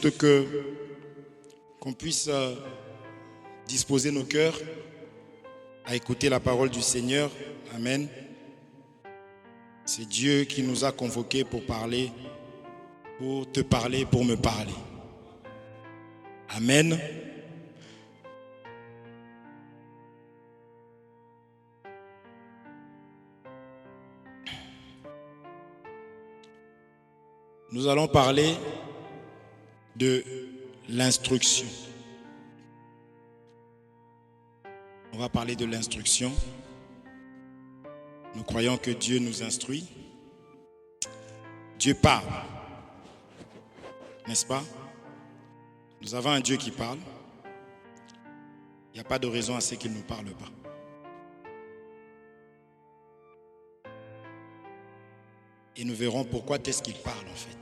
juste qu'on puisse disposer nos cœurs à écouter la parole du Seigneur. Amen. C'est Dieu qui nous a convoqués pour parler, pour te parler, pour me parler. Amen. Nous allons parler de l'instruction. On va parler de l'instruction. Nous croyons que Dieu nous instruit. Dieu parle. N'est-ce pas? Nous avons un Dieu qui parle. Il n'y a pas de raison à ce qu'il ne nous parle pas. Et nous verrons pourquoi est-ce qu'il parle en fait.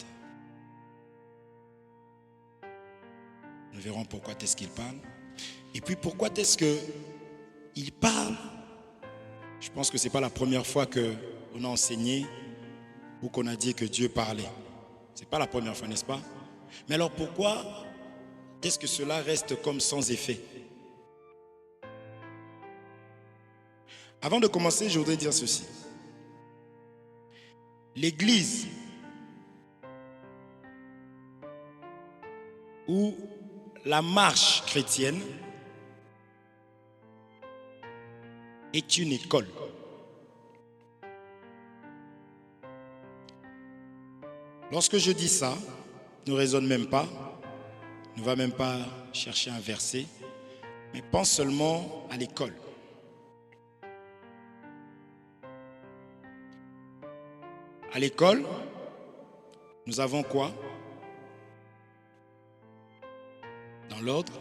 Nous verrons pourquoi est-ce qu'il parle. Et puis pourquoi est-ce qu'il parle. Je pense que ce n'est pas la première fois qu'on a enseigné ou qu'on a dit que Dieu parlait. Ce n'est pas la première fois, n'est-ce pas? Mais alors pourquoi est-ce que cela reste comme sans effet? Avant de commencer, je voudrais dire ceci. L'Église ou la marche chrétienne est une école. Lorsque je dis ça, ne raisonne même pas, ne va même pas chercher un verset, mais pense seulement à l'école. À l'école, nous avons quoi? Dans l'ordre,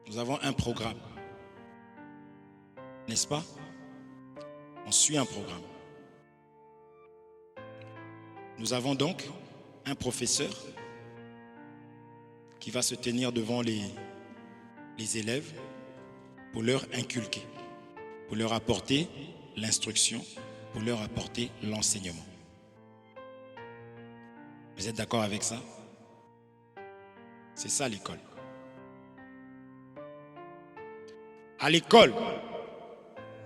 nous avons un programme. N'est-ce pas? On suit un programme. Nous avons donc un professeur qui va se tenir devant les élèves pour leur inculquer, pour leur apporter l'instruction, pour leur apporter l'enseignement. Vous êtes d'accord avec ça? C'est ça l'école. À l'école,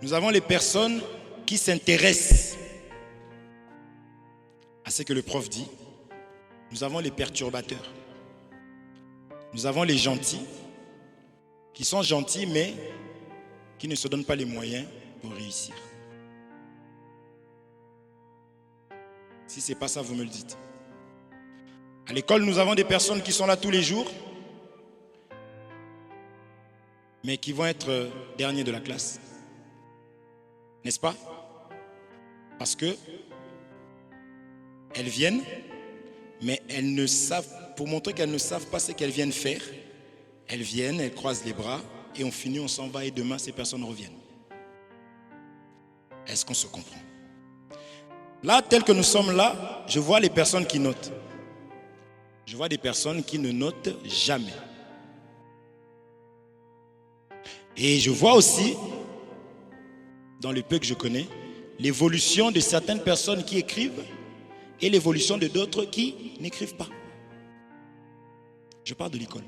nous avons les personnes qui s'intéressent à ce que le prof dit. Nous avons les perturbateurs. Nous avons les gentils, qui sont gentils mais qui ne se donnent pas les moyens pour réussir. Si ce n'est pas ça, vous me le dites. À l'école, nous avons des personnes qui sont là tous les jours, mais qui vont être derniers de la classe. N'est-ce pas? Parce que elles viennent, mais elles ne savent, pour montrer qu'elles ne savent pas ce qu'elles viennent faire, elles viennent, elles croisent les bras, et on finit, on s'en va, et demain, ces personnes reviennent. Est-ce qu'on se comprend? Là, tel que nous sommes là, je vois les personnes qui notent. Je vois des personnes qui ne notent jamais. Et je vois aussi, dans le peu que je connais, l'évolution de certaines personnes qui écrivent et l'évolution de d'autres qui n'écrivent pas. Je parle de l'école.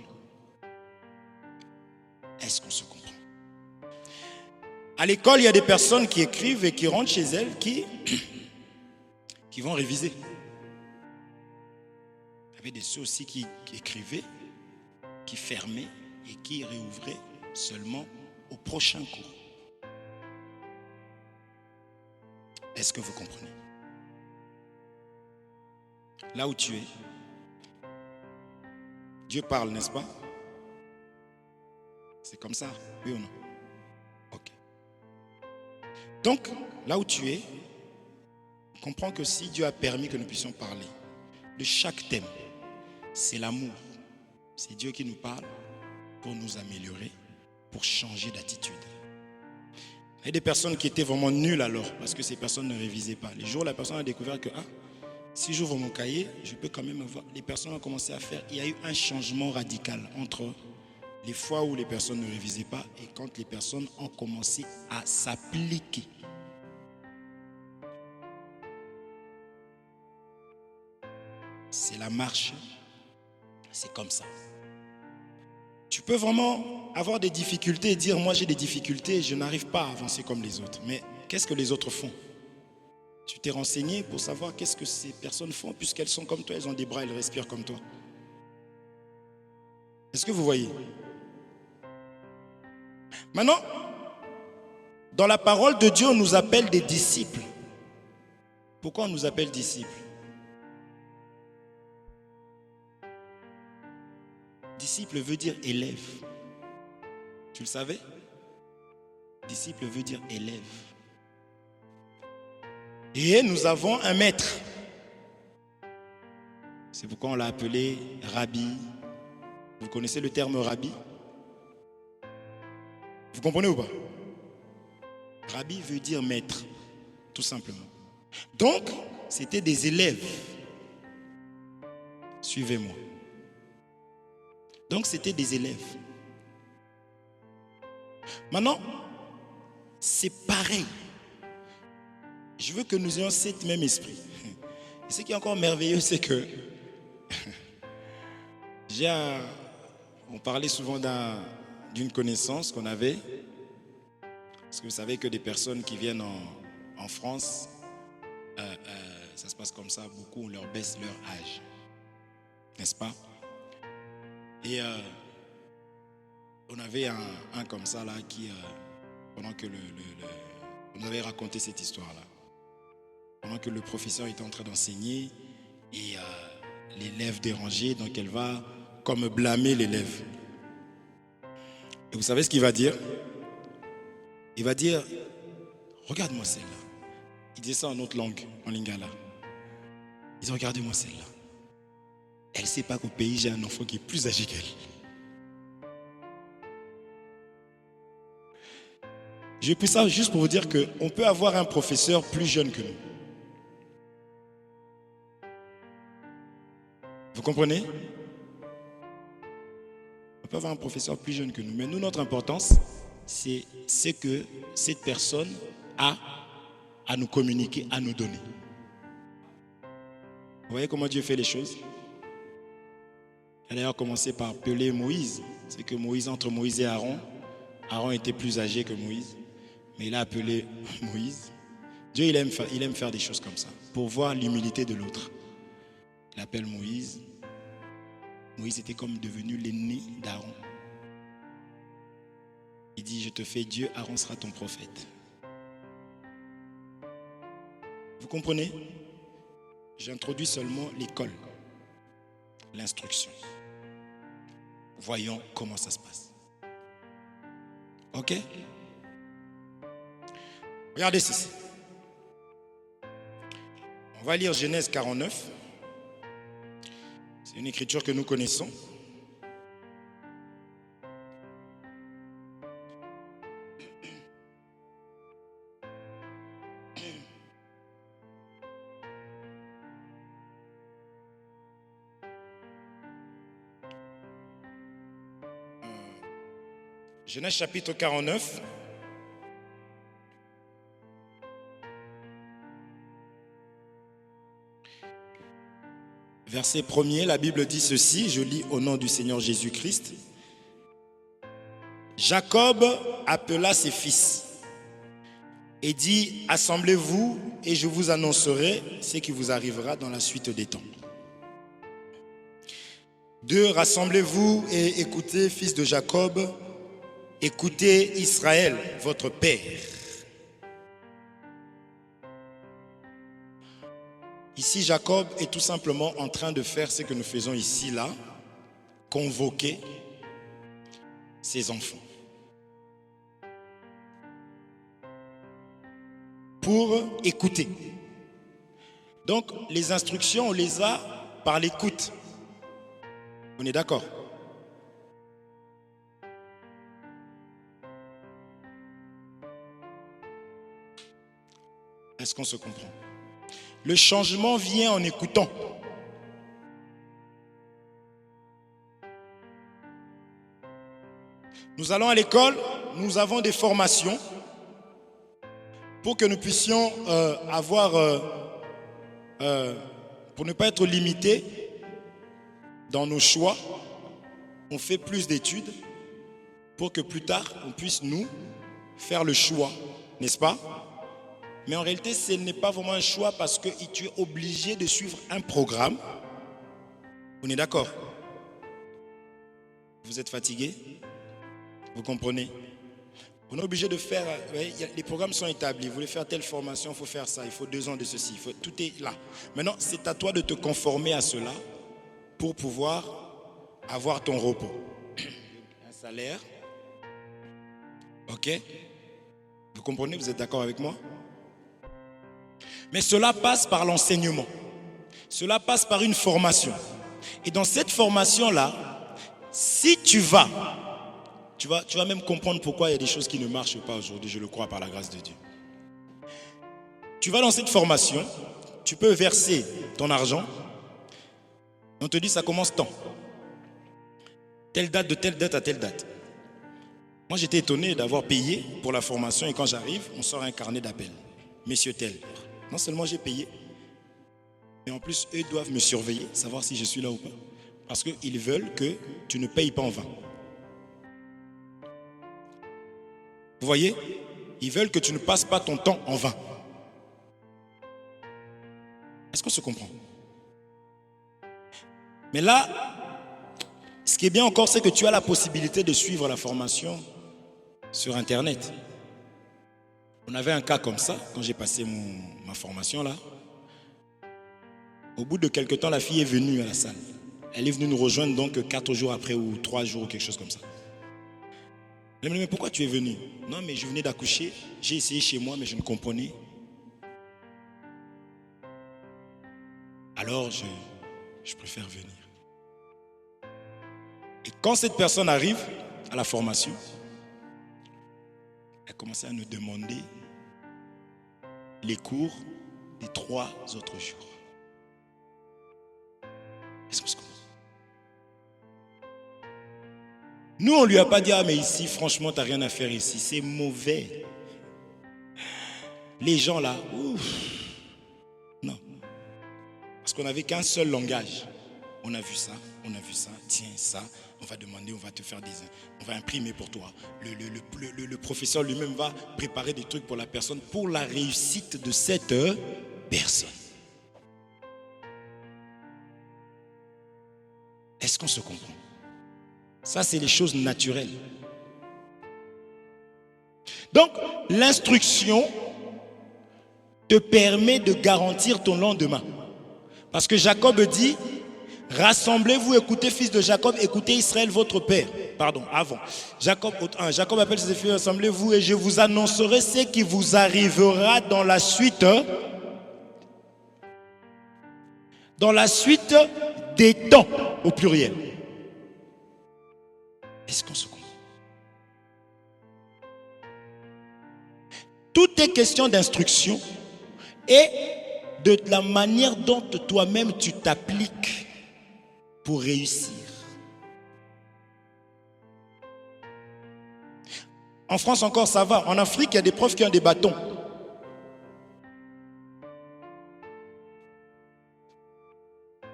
Est-ce qu'on se comprend? À l'école, il y a des personnes qui écrivent et qui rentrent chez elles, qui vont réviser. Il y avait des ceux aussi qui écrivaient, qui fermaient et qui réouvraient seulement au prochain cours. Est-ce que vous comprenez? Là où tu es, Dieu parle, n'est-ce pas? C'est comme ça, oui ou non? Ok. Donc, là où tu es, comprends que si Dieu a permis que nous puissions parler de chaque thème, c'est l'amour. C'est Dieu qui nous parle pour nous améliorer, pour changer d'attitude. Il y a des personnes qui étaient vraiment nulles alors, parce que ces personnes ne révisaient pas. Les jours où la personne a découvert que, si j'ouvre mon cahier, je peux quand même avoir... Les personnes ont commencé à faire... Il y a eu un changement radical entre les fois où les personnes ne révisaient pas et quand les personnes ont commencé à s'appliquer. C'est la marche C'est comme ça. Tu peux vraiment avoir des difficultés et dire, moi j'ai des difficultés, je n'arrive pas à avancer comme les autres. Mais qu'est-ce que les autres font? Tu t'es renseigné pour savoir qu'est-ce que ces personnes font, puisqu'elles sont comme toi, elles ont des bras, elles respirent comme toi. Est-ce que vous voyez? Maintenant, dans la parole de Dieu, on nous appelle des disciples. Pourquoi on nous appelle disciples? Disciple veut dire élève. Tu le savais? Disciple veut dire élève. Et nous avons un maître. C'est pourquoi on l'a appelé Rabbi. Vous connaissez le terme Rabbi? Vous comprenez ou pas? Rabbi veut dire maître, tout simplement. Donc, c'était des élèves. Suivez-moi. Donc, c'était des élèves. Maintenant, c'est pareil. Je veux que nous ayons cet même esprit. Et ce qui est encore merveilleux, c'est que on parlait souvent d'une connaissance qu'on avait. Parce que vous savez que des personnes qui viennent en France, ça se passe comme ça, beaucoup on leur baisse leur âge. N'est-ce pas? Et on avait un comme ça là qui, pendant que on avait raconté cette histoire-là. Pendant que le professeur était en train d'enseigner et l'élève dérangé, donc elle va comme blâmer l'élève. Et vous savez ce qu'il va dire? Il va dire, regarde-moi celle-là. Il disait ça en autre langue, en lingala. Il dit, regardez-moi celle-là. Elle ne sait pas qu'au pays, j'ai un enfant qui est plus âgé qu'elle. J'ai pris ça juste pour vous dire qu'on peut avoir un professeur plus jeune que nous. Vous comprenez? On peut avoir un professeur plus jeune que nous. Mais nous, notre importance, c'est ce que cette personne a à nous communiquer, à nous donner. Vous voyez comment Dieu fait les choses? Il a d'ailleurs commencé par appeler Moïse. C'est que Moïse, entre Moïse et Aaron, Aaron était plus âgé que Moïse. Mais il a appelé Moïse. Dieu, il aime faire des choses comme ça, pour voir l'humilité de l'autre. Il appelle Moïse. Moïse était comme devenu l'aîné d'Aaron. Il dit, je te fais Dieu, Aaron sera ton prophète. Vous comprenez? J'introduis seulement l'école, l'instruction. Voyons comment ça se passe. Ok? Regardez ceci. On va lire Genèse 49. C'est une écriture que nous connaissons. Genèse chapitre 49. Verset 1er, la Bible dit ceci, je lis au nom du Seigneur Jésus-Christ. Jacob appela ses fils et dit, assemblez-vous et je vous annoncerai ce qui vous arrivera dans la suite des temps. 2, rassemblez-vous et écoutez, fils de Jacob, écoutez Israël, votre père. Ici, Jacob est tout simplement en train de faire ce que nous faisons ici, là, convoquer ses enfants. Pour écouter. Donc, les instructions, on les a par l'écoute. On est d'accord? Est-ce qu'on se comprend? Le changement vient en écoutant. Nous allons à l'école, nous avons des formations pour que nous puissions pour ne pas être limités dans nos choix, on fait plus d'études pour que plus tard, on puisse nous faire le choix, n'est-ce pas? Mais en réalité, ce n'est pas vraiment un choix parce que tu es obligé de suivre un programme. On est d'accord? Vous êtes fatigué? Vous comprenez? On est obligé de faire, les programmes sont établis. Vous voulez faire telle formation, il faut faire ça, il faut 2 ans de ceci, tout est là. Maintenant, c'est à toi de te conformer à cela pour pouvoir avoir ton repos. Un salaire. Ok? Vous comprenez? Vous êtes d'accord avec moi? Mais cela passe par l'enseignement. Cela passe par une formation. Et dans cette formation-là, si tu vas même comprendre pourquoi il y a des choses qui ne marchent pas aujourd'hui, je le crois par la grâce de Dieu. Tu vas dans cette formation, tu peux verser ton argent, on te dit ça commence tant. Telle date, de telle date à telle date. Moi j'étais étonné d'avoir payé pour la formation et quand j'arrive, on sort un carnet d'appel. Monsieur tel. Non seulement j'ai payé, mais en plus eux doivent me surveiller, savoir si je suis là ou pas. Parce qu'ils veulent que tu ne payes pas en vain. Vous voyez? Ils veulent que tu ne passes pas ton temps en vain. Est-ce qu'on se comprend? Mais là, ce qui est bien encore, c'est que tu as la possibilité de suivre la formation sur Internet. On avait un cas comme ça, quand j'ai passé ma formation là. Au bout de quelques temps, la fille est venue à la salle. Elle est venue nous rejoindre donc 4 jours après ou 3 jours ou quelque chose comme ça. Elle me dit, mais pourquoi tu es venu? Non, mais je venais d'accoucher, j'ai essayé chez moi, mais je ne comprenais. Alors, je préfère venir. Et quand cette personne arrive à la formation, elle commençait à nous demander les cours des 3 autres jours. Est-ce que vous comprenez? Nous, on ne lui a pas dit, ah mais ici, franchement, tu n'as rien à faire ici. C'est mauvais. Les gens là, ouf. Non. Parce qu'on n'avait qu'un seul langage. On a vu ça, tiens ça, on va demander, on va te faire on va imprimer pour toi. Le professeur lui-même va préparer des trucs pour la personne, pour la réussite de cette personne. Est-ce qu'on se comprend? Ça, c'est les choses naturelles. Donc, l'instruction te permet de garantir ton lendemain. Parce que Jacob dit, rassemblez-vous, écoutez, fils de Jacob, écoutez Israël, votre père. Pardon, avant. Jacob appelle ses fils, rassemblez-vous et je vous annoncerai ce qui vous arrivera dans la suite. Dans la suite des temps, au pluriel. Est-ce qu'on se comprend? Tout est question d'instruction et de la manière dont toi-même tu t'appliques pour réussir. En France encore ça va. En Afrique, il y a des profs qui ont des bâtons.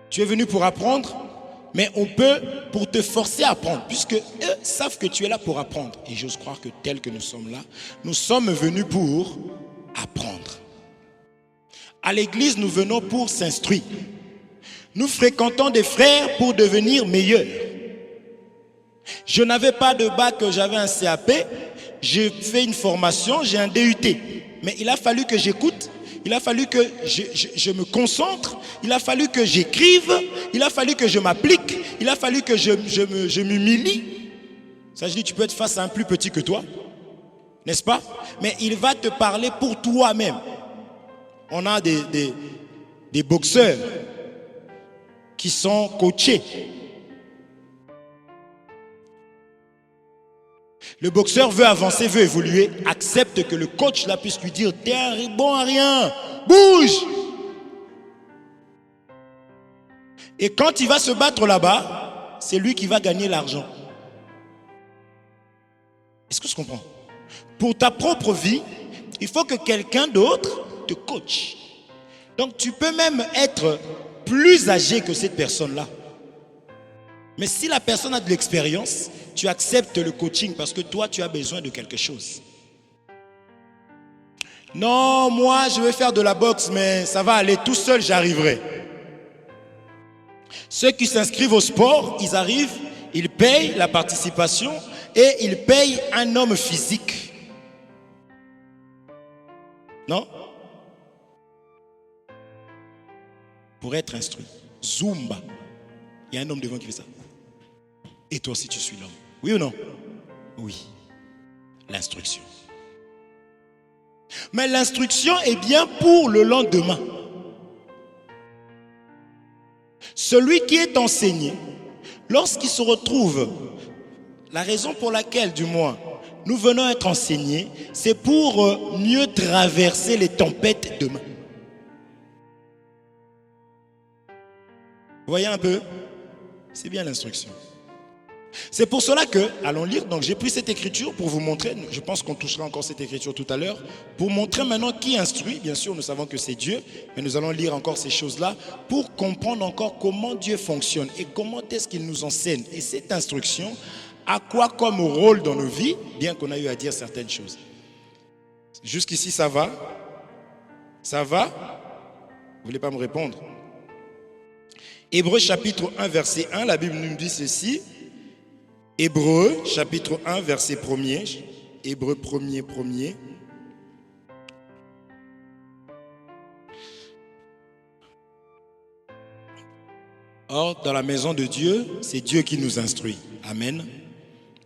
Tu es venu pour apprendre, mais on peut pour te forcer à apprendre, puisque eux savent que tu es là pour apprendre. Et j'ose croire que tel que nous sommes là, nous sommes venus pour apprendre. À l'église, nous venons pour s'instruire. Nous fréquentons des frères pour devenir meilleurs. Je n'avais pas de bac, j'avais un CAP, j'ai fait une formation, j'ai un DUT. Mais il a fallu que j'écoute, il a fallu que je me concentre, il a fallu que j'écrive, il a fallu que je m'applique, il a fallu que je m'humilie. Ça, je dis, tu peux être face à un plus petit que toi, n'est-ce pas? Mais il va te parler pour toi-même. On a des boxeurs qui sont coachés. Le boxeur veut avancer, veut évoluer, accepte que le coach là puisse lui dire « T'es bon à rien, bouge !» Et quand il va se battre là-bas, c'est lui qui va gagner l'argent. Est-ce que tu comprends? Pour ta propre vie, il faut que quelqu'un d'autre te coach. Donc tu peux même être plus âgé que cette personne-là. Mais si la personne a de l'expérience, tu acceptes le coaching parce que toi, tu as besoin de quelque chose. Non, moi, je vais faire de la boxe, mais ça va aller tout seul, j'arriverai. Ceux qui s'inscrivent au sport, ils arrivent, ils payent la participation et ils payent un homme physique. Non? Pour être instruit. Zumba. Il y a un homme devant qui fait ça. Et toi aussi tu suis l'homme. Oui ou non? Oui. L'instruction. Mais l'instruction est bien pour le lendemain. Celui qui est enseigné, lorsqu'il se retrouve, la raison pour laquelle, du moins, nous venons être enseignés, c'est pour mieux traverser les tempêtes demain. Vous voyez un peu? C'est bien l'instruction. C'est pour cela que, allons lire, donc j'ai pris cette écriture pour vous montrer, je pense qu'on touchera encore cette écriture tout à l'heure, pour montrer maintenant qui instruit. Bien sûr, nous savons que c'est Dieu, mais nous allons lire encore ces choses-là pour comprendre encore comment Dieu fonctionne et comment est-ce qu'il nous enseigne. Et cette instruction a quoi comme rôle dans nos vies, bien qu'on a eu à dire certaines choses. Jusqu'ici, ça va? Ça va? Vous ne voulez pas me répondre? Hébreux chapitre 1, verset 1, la Bible nous dit ceci. Hébreux chapitre 1, verset 1er. Hébreux 1er. Or, dans la maison de Dieu, c'est Dieu qui nous instruit. Amen.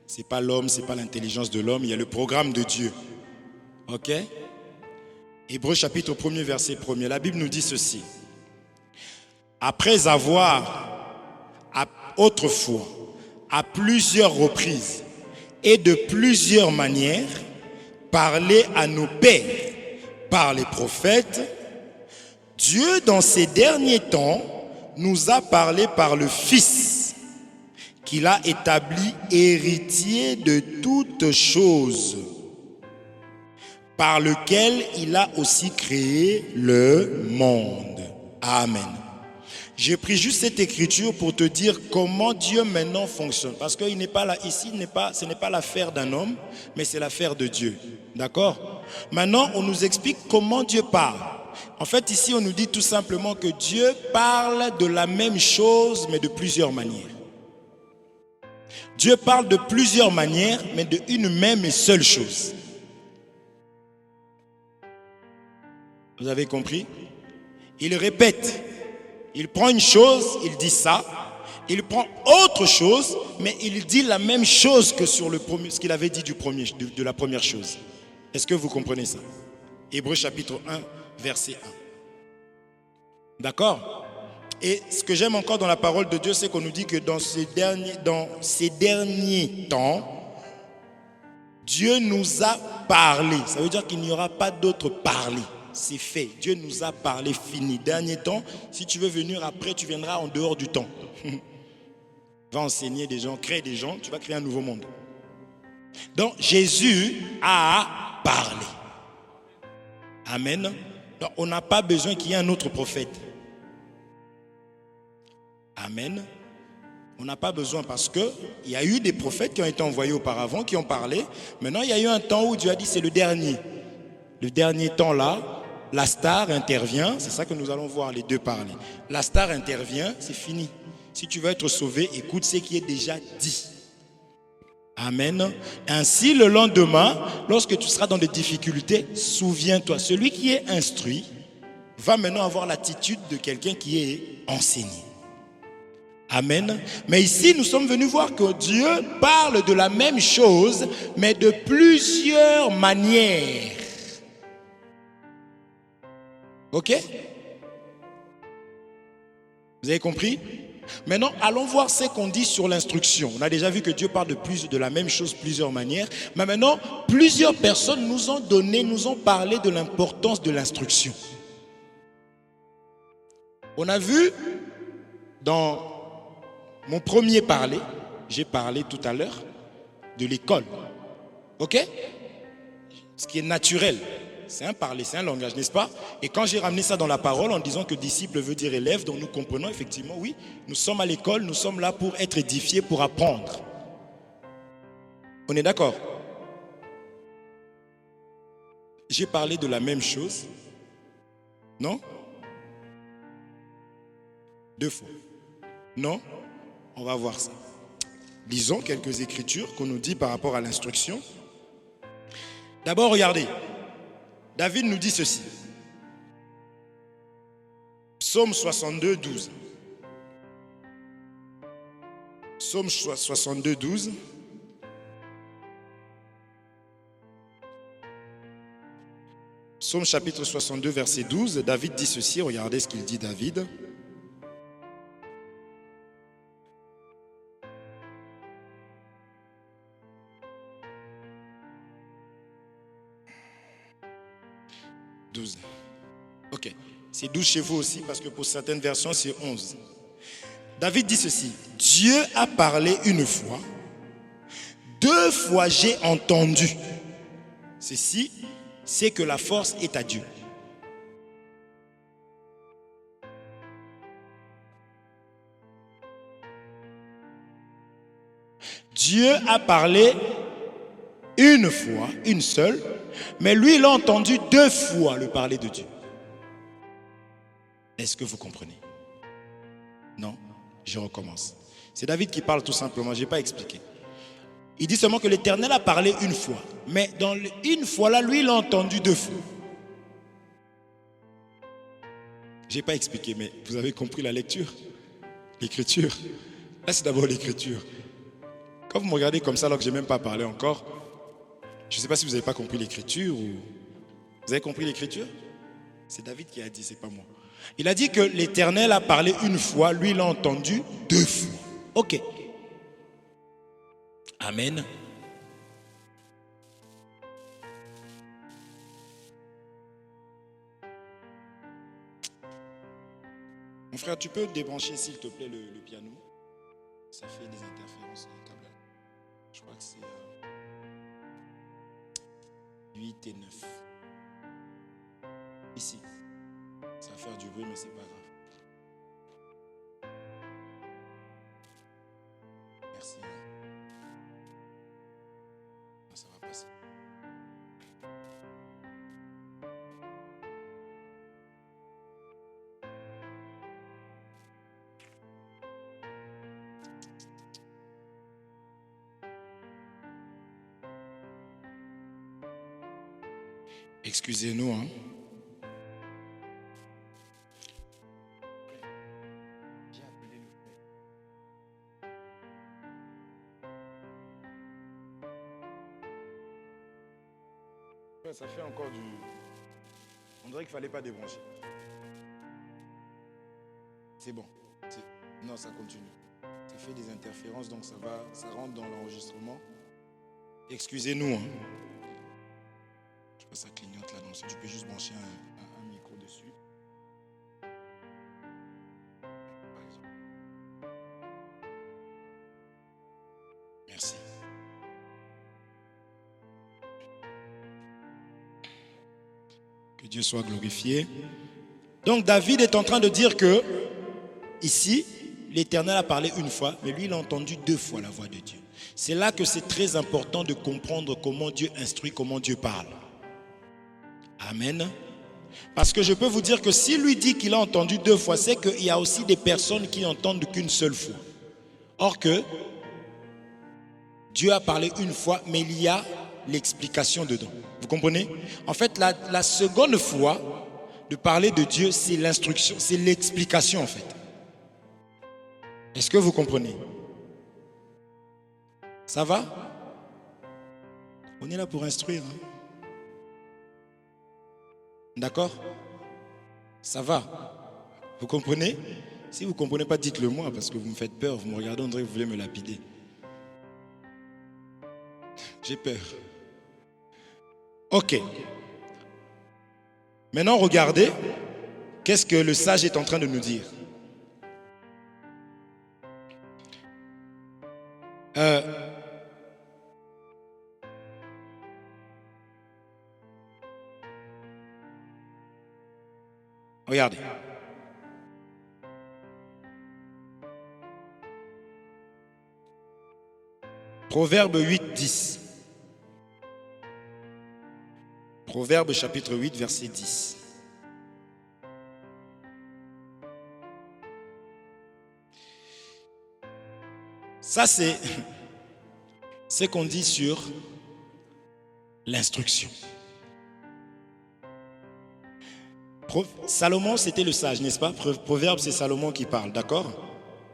Ce n'est pas l'homme, ce n'est pas l'intelligence de l'homme, il y a le programme de Dieu. Ok? Hébreux chapitre 1er, verset 1er. La Bible nous dit ceci. Après avoir, autrefois, à plusieurs reprises et de plusieurs manières, parlé à nos pères par les prophètes, Dieu, dans ces derniers temps, nous a parlé par le Fils, qu'il a établi héritier de toutes choses, par lequel il a aussi créé le monde. Amen. J'ai pris juste cette écriture pour te dire comment Dieu maintenant fonctionne. Parce qu'il n'est pas là, ici, ce n'est pas l'affaire d'un homme, mais c'est l'affaire de Dieu. D'accord? Maintenant, on nous explique comment Dieu parle. En fait, ici, on nous dit tout simplement que Dieu parle de la même chose, mais de plusieurs manières. Dieu parle de plusieurs manières, mais de une même et seule chose. Vous avez compris? Il répète. Il prend une chose, il dit ça. Il prend autre chose, mais il dit la même chose que sur le premier, ce qu'il avait dit de la première chose. Est-ce que vous comprenez ça? Hébreux chapitre 1, verset 1. D'accord? Et ce que j'aime encore dans la parole de Dieu, c'est qu'on nous dit que dans ces derniers temps, Dieu nous a parlé. Ça veut dire qu'il n'y aura pas d'autre parler. C'est fait. Dieu nous a parlé, fini. Dernier temps, si tu veux venir après, tu viendras en dehors du temps. Va enseigner des gens, créer des gens, tu vas créer un nouveau monde. Donc, Jésus a parlé. Amen. Donc, on n'a pas besoin qu'il y ait un autre prophète. Amen. On n'a pas besoin parce qu'il y a eu des prophètes qui ont été envoyés auparavant, qui ont parlé. Maintenant, il y a eu un temps où Dieu a dit c'est le dernier. Le dernier temps là, la star intervient, c'est ça que nous allons voir les deux parler. La star intervient, c'est fini. Si tu veux être sauvé, écoute ce qui est déjà dit. Amen. Ainsi, le lendemain, lorsque tu seras dans des difficultés, souviens-toi, celui qui est instruit va maintenant avoir l'attitude de quelqu'un qui est enseigné. Amen. Mais ici, nous sommes venus voir que Dieu parle de la même chose, mais de plusieurs manières. Ok? Vous avez compris? Maintenant, allons voir ce qu'on dit sur l'instruction. On a déjà vu que Dieu parle de la même chose, plusieurs manières. Mais maintenant, plusieurs personnes nous ont parlé de l'importance de l'instruction. On a vu dans mon premier parler, j'ai parlé tout à l'heure de l'école. Ok? Ce qui est naturel. C'est un parler, c'est un langage, n'est-ce pas? Et quand j'ai ramené ça dans la parole en disant que disciple veut dire élève, donc nous comprenons effectivement, oui, nous sommes à l'école, nous sommes là pour être édifiés, pour apprendre. On est d'accord? J'ai parlé de la même chose, non? 2 fois. Non? On va voir ça. Lisons quelques écritures qu'on nous dit par rapport à l'instruction. D'abord, regardez. David nous dit ceci. Psaume 62, 12. Psaume 62, 12. Psaume chapitre 62, verset 12. David dit ceci. Regardez ce qu'il dit, David. Ok, c'est 12 chez vous aussi parce que pour certaines versions c'est 11. David dit ceci. Dieu a parlé une fois, 2 fois j'ai entendu. Ceci, c'est que la force est à Dieu. Dieu a parlé une fois, une seule, mais lui il a entendu 2 fois le parler de Dieu. Est-ce que vous comprenez? Non, je recommence. C'est David qui parle tout simplement, je n'ai pas expliqué. Il dit seulement que l'Éternel a parlé une fois. Mais dans une fois là, lui, il a entendu 2 fois. Je n'ai pas expliqué, mais vous avez compris la lecture? L'écriture. Là, c'est d'abord l'écriture. Quand vous me regardez comme ça, alors que je n'ai même pas parlé encore, je ne sais pas si vous n'avez pas compris l'écriture ou... Vous avez compris l'écriture? C'est David qui a dit, c'est pas moi. Il a dit que l'Éternel a parlé une fois, lui, il a entendu 2 fois. Ok. Amen. Mon frère, tu peux débrancher s'il te plaît le piano? Ça fait des interférences dans le câble. Je crois que c'est 8 et 9. Ici. Ça va faire du bruit, mais c'est pas grave. Merci. Ça va passer. Excusez-nous, hein. Ça fait encore du... On dirait qu'il ne fallait pas débrancher. C'est bon. Non, ça continue. Ça fait des interférences, donc ça rentre dans l'enregistrement. Excusez-nous. Hein. Je sais pas, ça clignote là, donc si tu peux juste brancher un micro dessus. Par exemple. Merci. Que Dieu soit glorifié. Donc David est en train de dire que, ici, l'Éternel a parlé une fois, mais lui il a entendu 2 fois la voix de Dieu. C'est là que c'est très important de comprendre comment Dieu instruit, comment Dieu parle. Amen. Parce que je peux vous dire que s'il lui dit qu'il a entendu 2 fois, c'est qu'il y a aussi des personnes qui n'entendent qu'une seule fois. Or que Dieu a parlé une fois, mais il y a l'explication dedans. Vous comprenez? En fait, la seconde fois de parler de Dieu, c'est l'instruction, c'est l'explication en fait. Est-ce que vous comprenez? Ça va? On est là pour instruire. Hein? D'accord? Ça va? Vous comprenez? Si vous ne comprenez pas, dites-le moi parce que vous me faites peur. Vous me regardez, on dirait que vous voulez me lapider. J'ai peur. Ok. Maintenant, regardez. Qu'est-ce que le sage est en train de nous dire? Regardez. Proverbe 8, 10. Proverbe chapitre 8, verset 10. Ça, c'est ce qu'on dit sur l'instruction. Salomon, c'était le sage, n'est-ce pas? Proverbe, c'est Salomon qui parle, d'accord?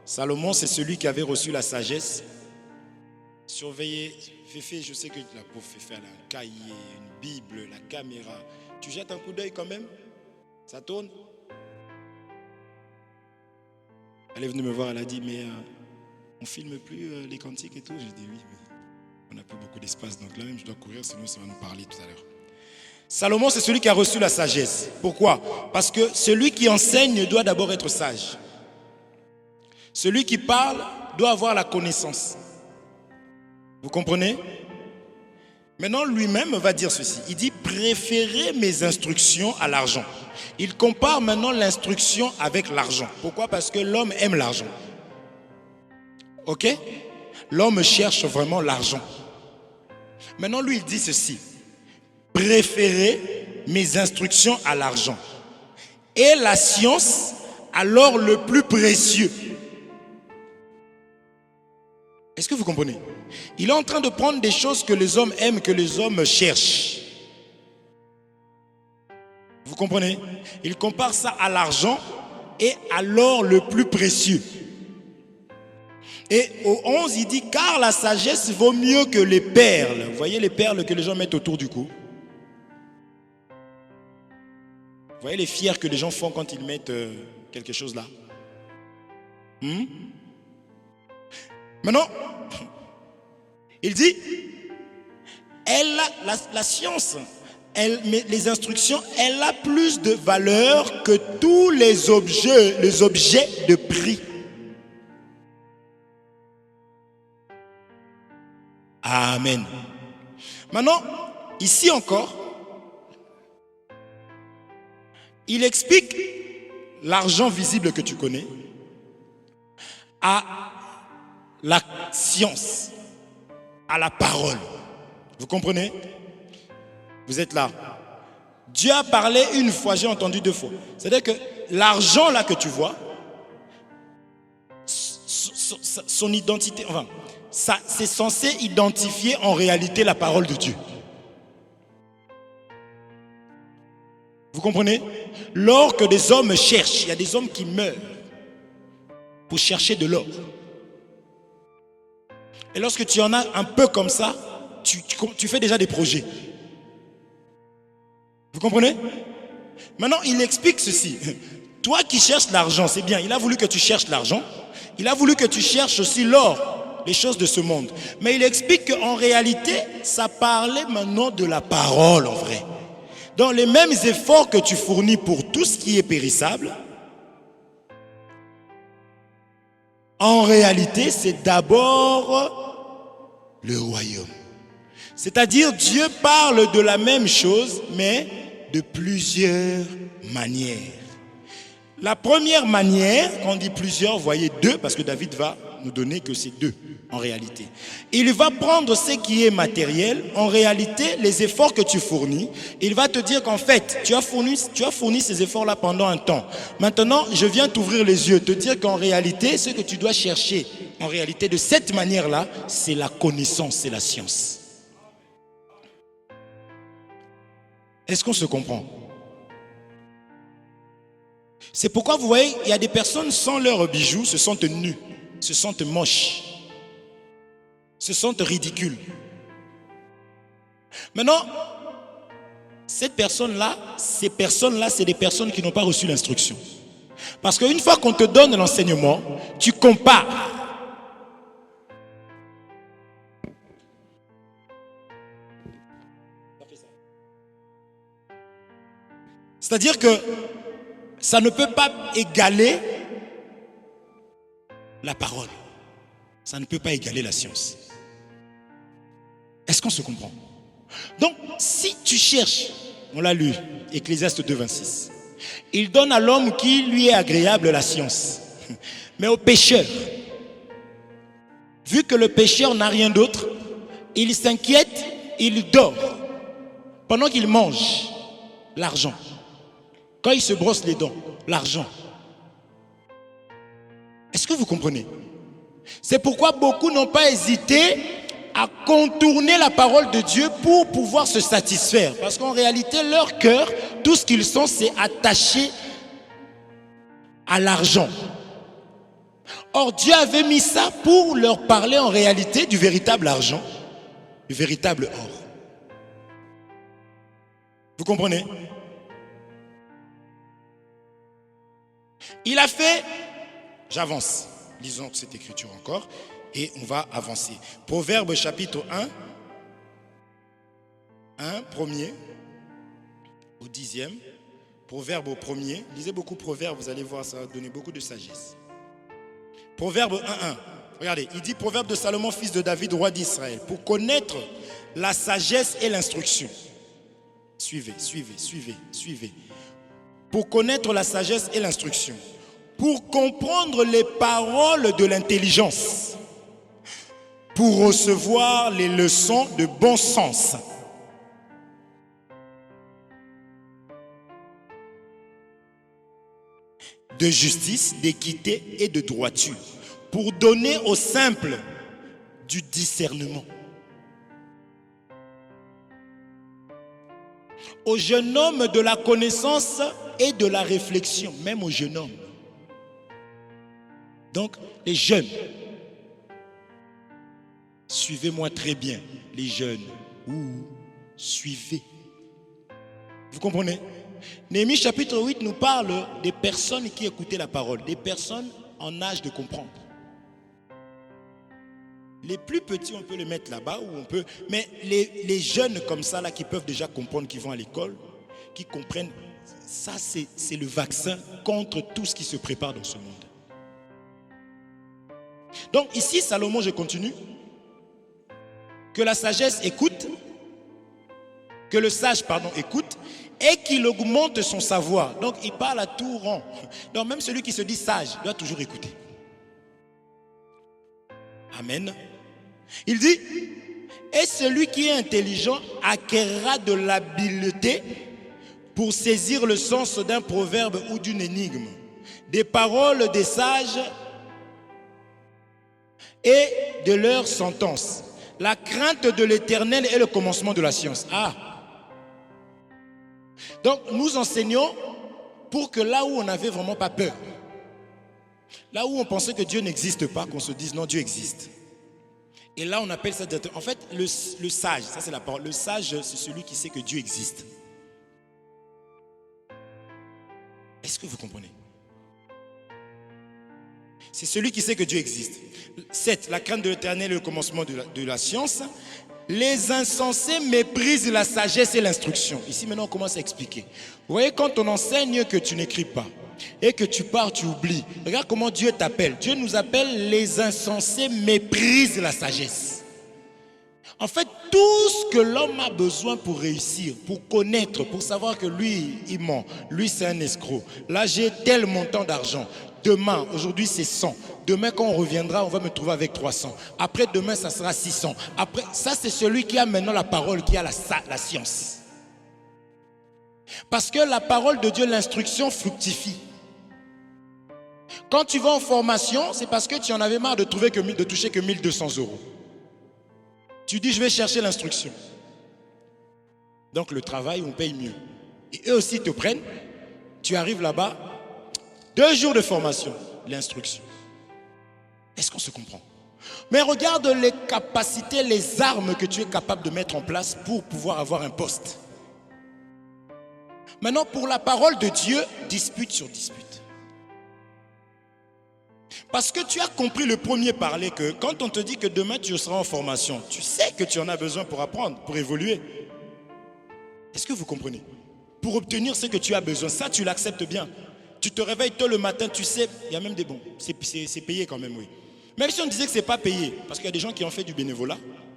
Salomon, c'est celui qui avait reçu la sagesse. Surveillez, Féfé, je sais que la pauvre Féfé, elle a un cahier, une Bible, la caméra. Tu jettes un coup d'œil quand même? Ça tourne? Elle est venue me voir, elle a dit, mais on ne filme plus les cantiques et tout. J'ai dit oui, mais on n'a plus beaucoup d'espace, donc là même je dois courir, sinon ça va nous parler tout à l'heure. Salomon, c'est celui qui a reçu la sagesse. Pourquoi? Parce que celui qui enseigne doit d'abord être sage. Celui qui parle doit avoir la connaissance. Vous comprenez? Maintenant, lui-même va dire ceci. Il dit, préférez mes instructions à l'argent. Il compare maintenant l'instruction avec l'argent. Pourquoi? Parce que l'homme aime l'argent. Ok? L'homme cherche vraiment l'argent. Maintenant, lui, il dit ceci. Préférez mes instructions à l'argent. Et la science, alors le plus précieux. Est-ce que vous comprenez? Il est en train de prendre des choses que les hommes aiment, que les hommes cherchent. Vous comprenez? Il compare ça à l'argent et à l'or le plus précieux. Et au 11, il dit, car la sagesse vaut mieux que les perles. Vous voyez les perles que les gens mettent autour du cou? Vous voyez les fiers que les gens font quand ils mettent quelque chose là? Maintenant, il dit, la science, les instructions, elle a plus de valeur que tous les objets de prix. Amen. Maintenant, ici encore, il explique l'argent visible que tu connais à la science, à la parole. Vous comprenez? Vous êtes là. Dieu a parlé une fois, j'ai entendu deux fois. C'est-à-dire que l'argent là que tu vois, son identité, enfin, c'est censé identifier en réalité la parole de Dieu. Vous comprenez? L'or que des hommes cherchent, il y a des hommes qui meurent pour chercher de l'or. Et lorsque tu en as un peu comme ça, tu fais déjà des projets. Vous comprenez? Maintenant, il explique ceci. Toi qui cherches l'argent, c'est bien. Il a voulu que tu cherches l'argent. Il a voulu que tu cherches aussi l'or, les choses de ce monde. Mais il explique qu'en réalité, ça parlait maintenant de la parole en vrai. Dans les mêmes efforts que tu fournis pour tout ce qui est périssable, en réalité, c'est d'abord le royaume. C'est-à-dire, Dieu parle de la même chose, mais de plusieurs manières. La première manière, quand on dit plusieurs, vous voyez deux, parce que David va nous donner que c'est deux, en réalité. Il va prendre ce qui est matériel, en réalité, les efforts que tu fournis, il va te dire qu'en fait, tu as fourni ces efforts-là pendant un temps. Maintenant, je viens t'ouvrir les yeux, te dire qu'en réalité, ce que tu dois chercher, en réalité, de cette manière-là, c'est la connaissance, c'est la science. Est-ce qu'on se comprend? C'est pourquoi vous voyez, il y a des personnes sans leurs bijoux se sentent nues, se sentent moches, se sentent ridicules. Maintenant, ces personnes-là, c'est des personnes qui n'ont pas reçu l'instruction. Parce qu'une fois qu'on te donne l'enseignement, tu compares. C'est-à-dire que ça ne peut pas égaler la parole. Ça ne peut pas égaler la science. Est-ce qu'on se comprend? Donc, si tu cherches, on l'a lu, Ecclésiaste 2, 26. Il donne à l'homme qui lui est agréable la science. Mais au pécheur, vu que le pécheur n'a rien d'autre, il s'inquiète, il dort. Pendant qu'il mange, l'argent. Quand il se brosse les dents, l'argent. Est-ce que vous comprenez? C'est pourquoi beaucoup n'ont pas hésité à contourner la parole de Dieu pour pouvoir se satisfaire. Parce qu'en réalité, leur cœur, tout ce qu'ils sont, c'est attaché à l'argent. Or, Dieu avait mis ça pour leur parler en réalité du véritable argent, du véritable or. Vous comprenez? Il a fait, j'avance, lisons cette écriture encore, et on va avancer. Proverbe chapitre 1, premier, au 10e. Proverbe au premier. Lisez beaucoup Proverbe, vous allez voir, ça va donner beaucoup de sagesse. Proverbe 1.1. Regardez, il dit Proverbe de Salomon, fils de David, roi d'Israël, pour connaître la sagesse et l'instruction. Suivez. Pour connaître la sagesse et l'instruction. Pour comprendre les paroles de l'intelligence. Pour recevoir les leçons de bon sens. De justice, d'équité et de droiture. Pour donner aux simples du discernement. Au jeune homme de la connaissance et de la réflexion, même au jeune homme. Donc, les jeunes, suivez-moi très bien, les jeunes, suivez. Vous comprenez? Néhémie chapitre 8 nous parle des personnes qui écoutaient la parole, des personnes en âge de comprendre. Les plus petits, on peut les mettre là-bas, ou on peut, mais les jeunes comme ça, là, qui peuvent déjà comprendre, qui vont à l'école, qui comprennent, ça c'est le vaccin contre tout ce qui se prépare dans ce monde. Donc ici, Salomon, je continue, que la sagesse écoute, que le sage, écoute, et qu'il augmente son savoir. Donc il parle à tout rang. Donc même celui qui se dit sage doit toujours écouter. Amen. Il dit, et celui qui est intelligent acquérera de l'habileté pour saisir le sens d'un proverbe ou d'une énigme, des paroles des sages et de leurs sentences. La crainte de l'Éternel est le commencement de la science. Donc nous enseignons pour que là où on n'avait vraiment pas peur, là où on pensait que Dieu n'existe pas, qu'on se dise non, Dieu existe. Et là on appelle ça, en fait le sage, ça c'est la parole, le sage c'est celui qui sait que Dieu existe. Est-ce que vous comprenez? C'est celui qui sait que Dieu existe. 7. La crainte de l'Éternel est le commencement de la science. Les insensés méprisent la sagesse et l'instruction. Ici maintenant on commence à expliquer. Vous voyez, quand on enseigne que tu n'écris pas et que tu pars, tu oublies. Regarde comment Dieu t'appelle. Dieu nous appelle les insensés méprisent la sagesse. En fait, tout ce que l'homme a besoin pour réussir, pour connaître, pour savoir que lui, il ment, lui c'est un escroc. Là, j'ai tel montant d'argent. Demain, aujourd'hui c'est 100. Demain, quand on reviendra, on va me trouver avec 300. Après, demain, ça sera 600. Après, ça, c'est celui qui a maintenant la parole, qui a la science. Parce que la parole de Dieu, l'instruction fructifie. Quand tu vas en formation, c'est parce que tu en avais marre de toucher que 1200 €. Tu dis, je vais chercher l'instruction. Donc, le travail, on paye mieux. Et eux aussi te prennent. Tu arrives là-bas, 2 jours de formation, l'instruction. Est-ce qu'on se comprend? Mais regarde les capacités, les armes que tu es capable de mettre en place pour pouvoir avoir un poste. Maintenant, pour la parole de Dieu, dispute sur dispute. Parce que tu as compris le premier parler que quand on te dit que demain tu seras en formation, tu sais que tu en as besoin pour apprendre, pour évoluer. Est-ce que vous comprenez? Pour obtenir ce que tu as besoin, ça tu l'acceptes bien. Tu te réveilles tôt le matin, tu sais, il y a même des bons. C'est payé quand même, oui. Même si on disait que ce n'est pas payé, parce qu'il y a des gens qui ont fait du bénévolat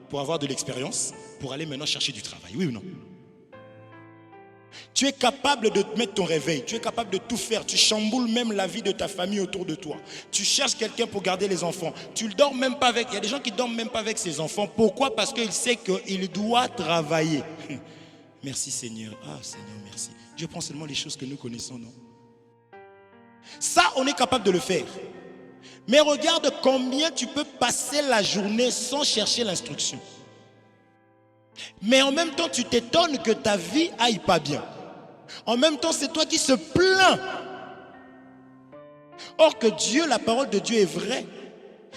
pour avoir de l'expérience, pour aller maintenant chercher du travail, oui ou non? Tu es capable de te mettre ton réveil. Tu es capable de tout faire. Tu chamboules même la vie de ta famille autour de toi. Tu cherches quelqu'un pour garder les enfants. Tu ne dors même pas avec. Il y a des gens qui ne dorment même pas avec ses enfants. Pourquoi? Parce qu'il sait qu'il doit travailler. Merci Seigneur. Ah Seigneur, merci. Je prends seulement les choses que nous connaissons, non? Ça, on est capable de le faire. Mais regarde combien tu peux passer la journée sans chercher l'instruction. Mais en même temps, tu t'étonnes que ta vie aille pas bien. En même temps, c'est toi qui se plains. Or que Dieu, la parole de Dieu est vraie.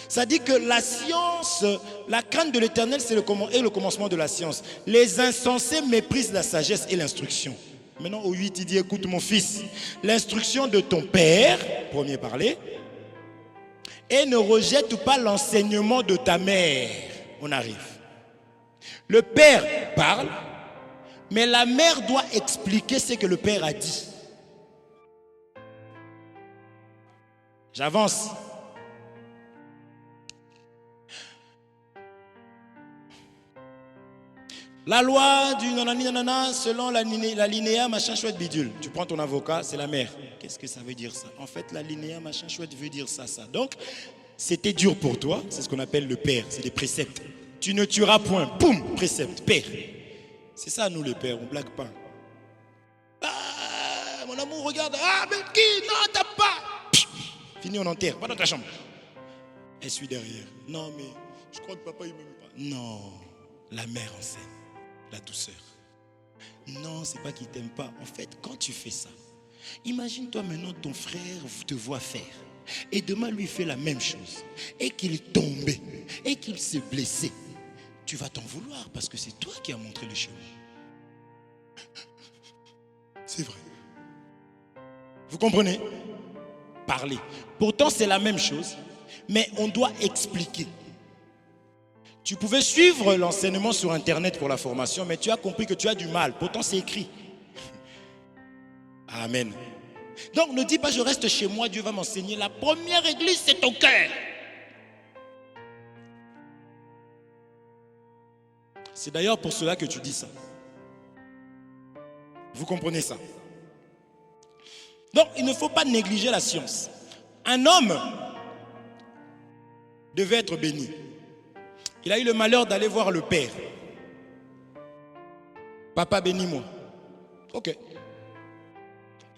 Ça dit que la science, la crainte de l'Éternel, c'est le commencement de la science. Les insensés méprisent la sagesse et l'instruction. Maintenant, au 8, il dit, écoute mon fils, l'instruction de ton père, premier parler, et ne rejette pas l'enseignement de ta mère. On arrive. Le père parle, mais la mère doit expliquer ce que le père a dit. J'avance. La loi du nanana, selon la linéa machin chouette bidule. Tu prends ton avocat, c'est la mère. Qu'est-ce que ça veut dire ça? En fait, la linéa machin chouette veut dire ça, ça. Donc, c'était dur pour toi. C'est ce qu'on appelle le père. C'est des préceptes. Tu ne tueras point. Poum, précepte, père. C'est ça, nous les pères, on ne blague pas. Ah, mon amour, regarde. Ah, mais qui? Non, t'as pas. Fini, on enterre. Va dans ta chambre. Elle suit derrière. Non, mais je crois que papa, il m'aime pas. Non, la mère enseigne. La douceur. Non, c'est pas qu'il t'aime pas. En fait, quand tu fais ça, imagine-toi maintenant ton frère te voit faire. Et demain, lui fait la même chose. Et qu'il tombait. Et qu'il se blessait. Tu vas t'en vouloir parce que c'est toi qui as montré le chemin. C'est vrai. Vous comprenez? Parler. Pourtant, c'est la même chose. Mais on doit expliquer. Tu pouvais suivre l'enseignement sur Internet pour la formation, mais tu as compris que tu as du mal. Pourtant, c'est écrit. Amen. Donc, ne dis pas, je reste chez moi, Dieu va m'enseigner. La première église, c'est ton cœur. C'est d'ailleurs pour cela que tu dis ça. Vous comprenez ça? Donc, il ne faut pas négliger la science. Un homme devait être béni. Il a eu le malheur d'aller voir le père. Papa, bénis-moi. Ok.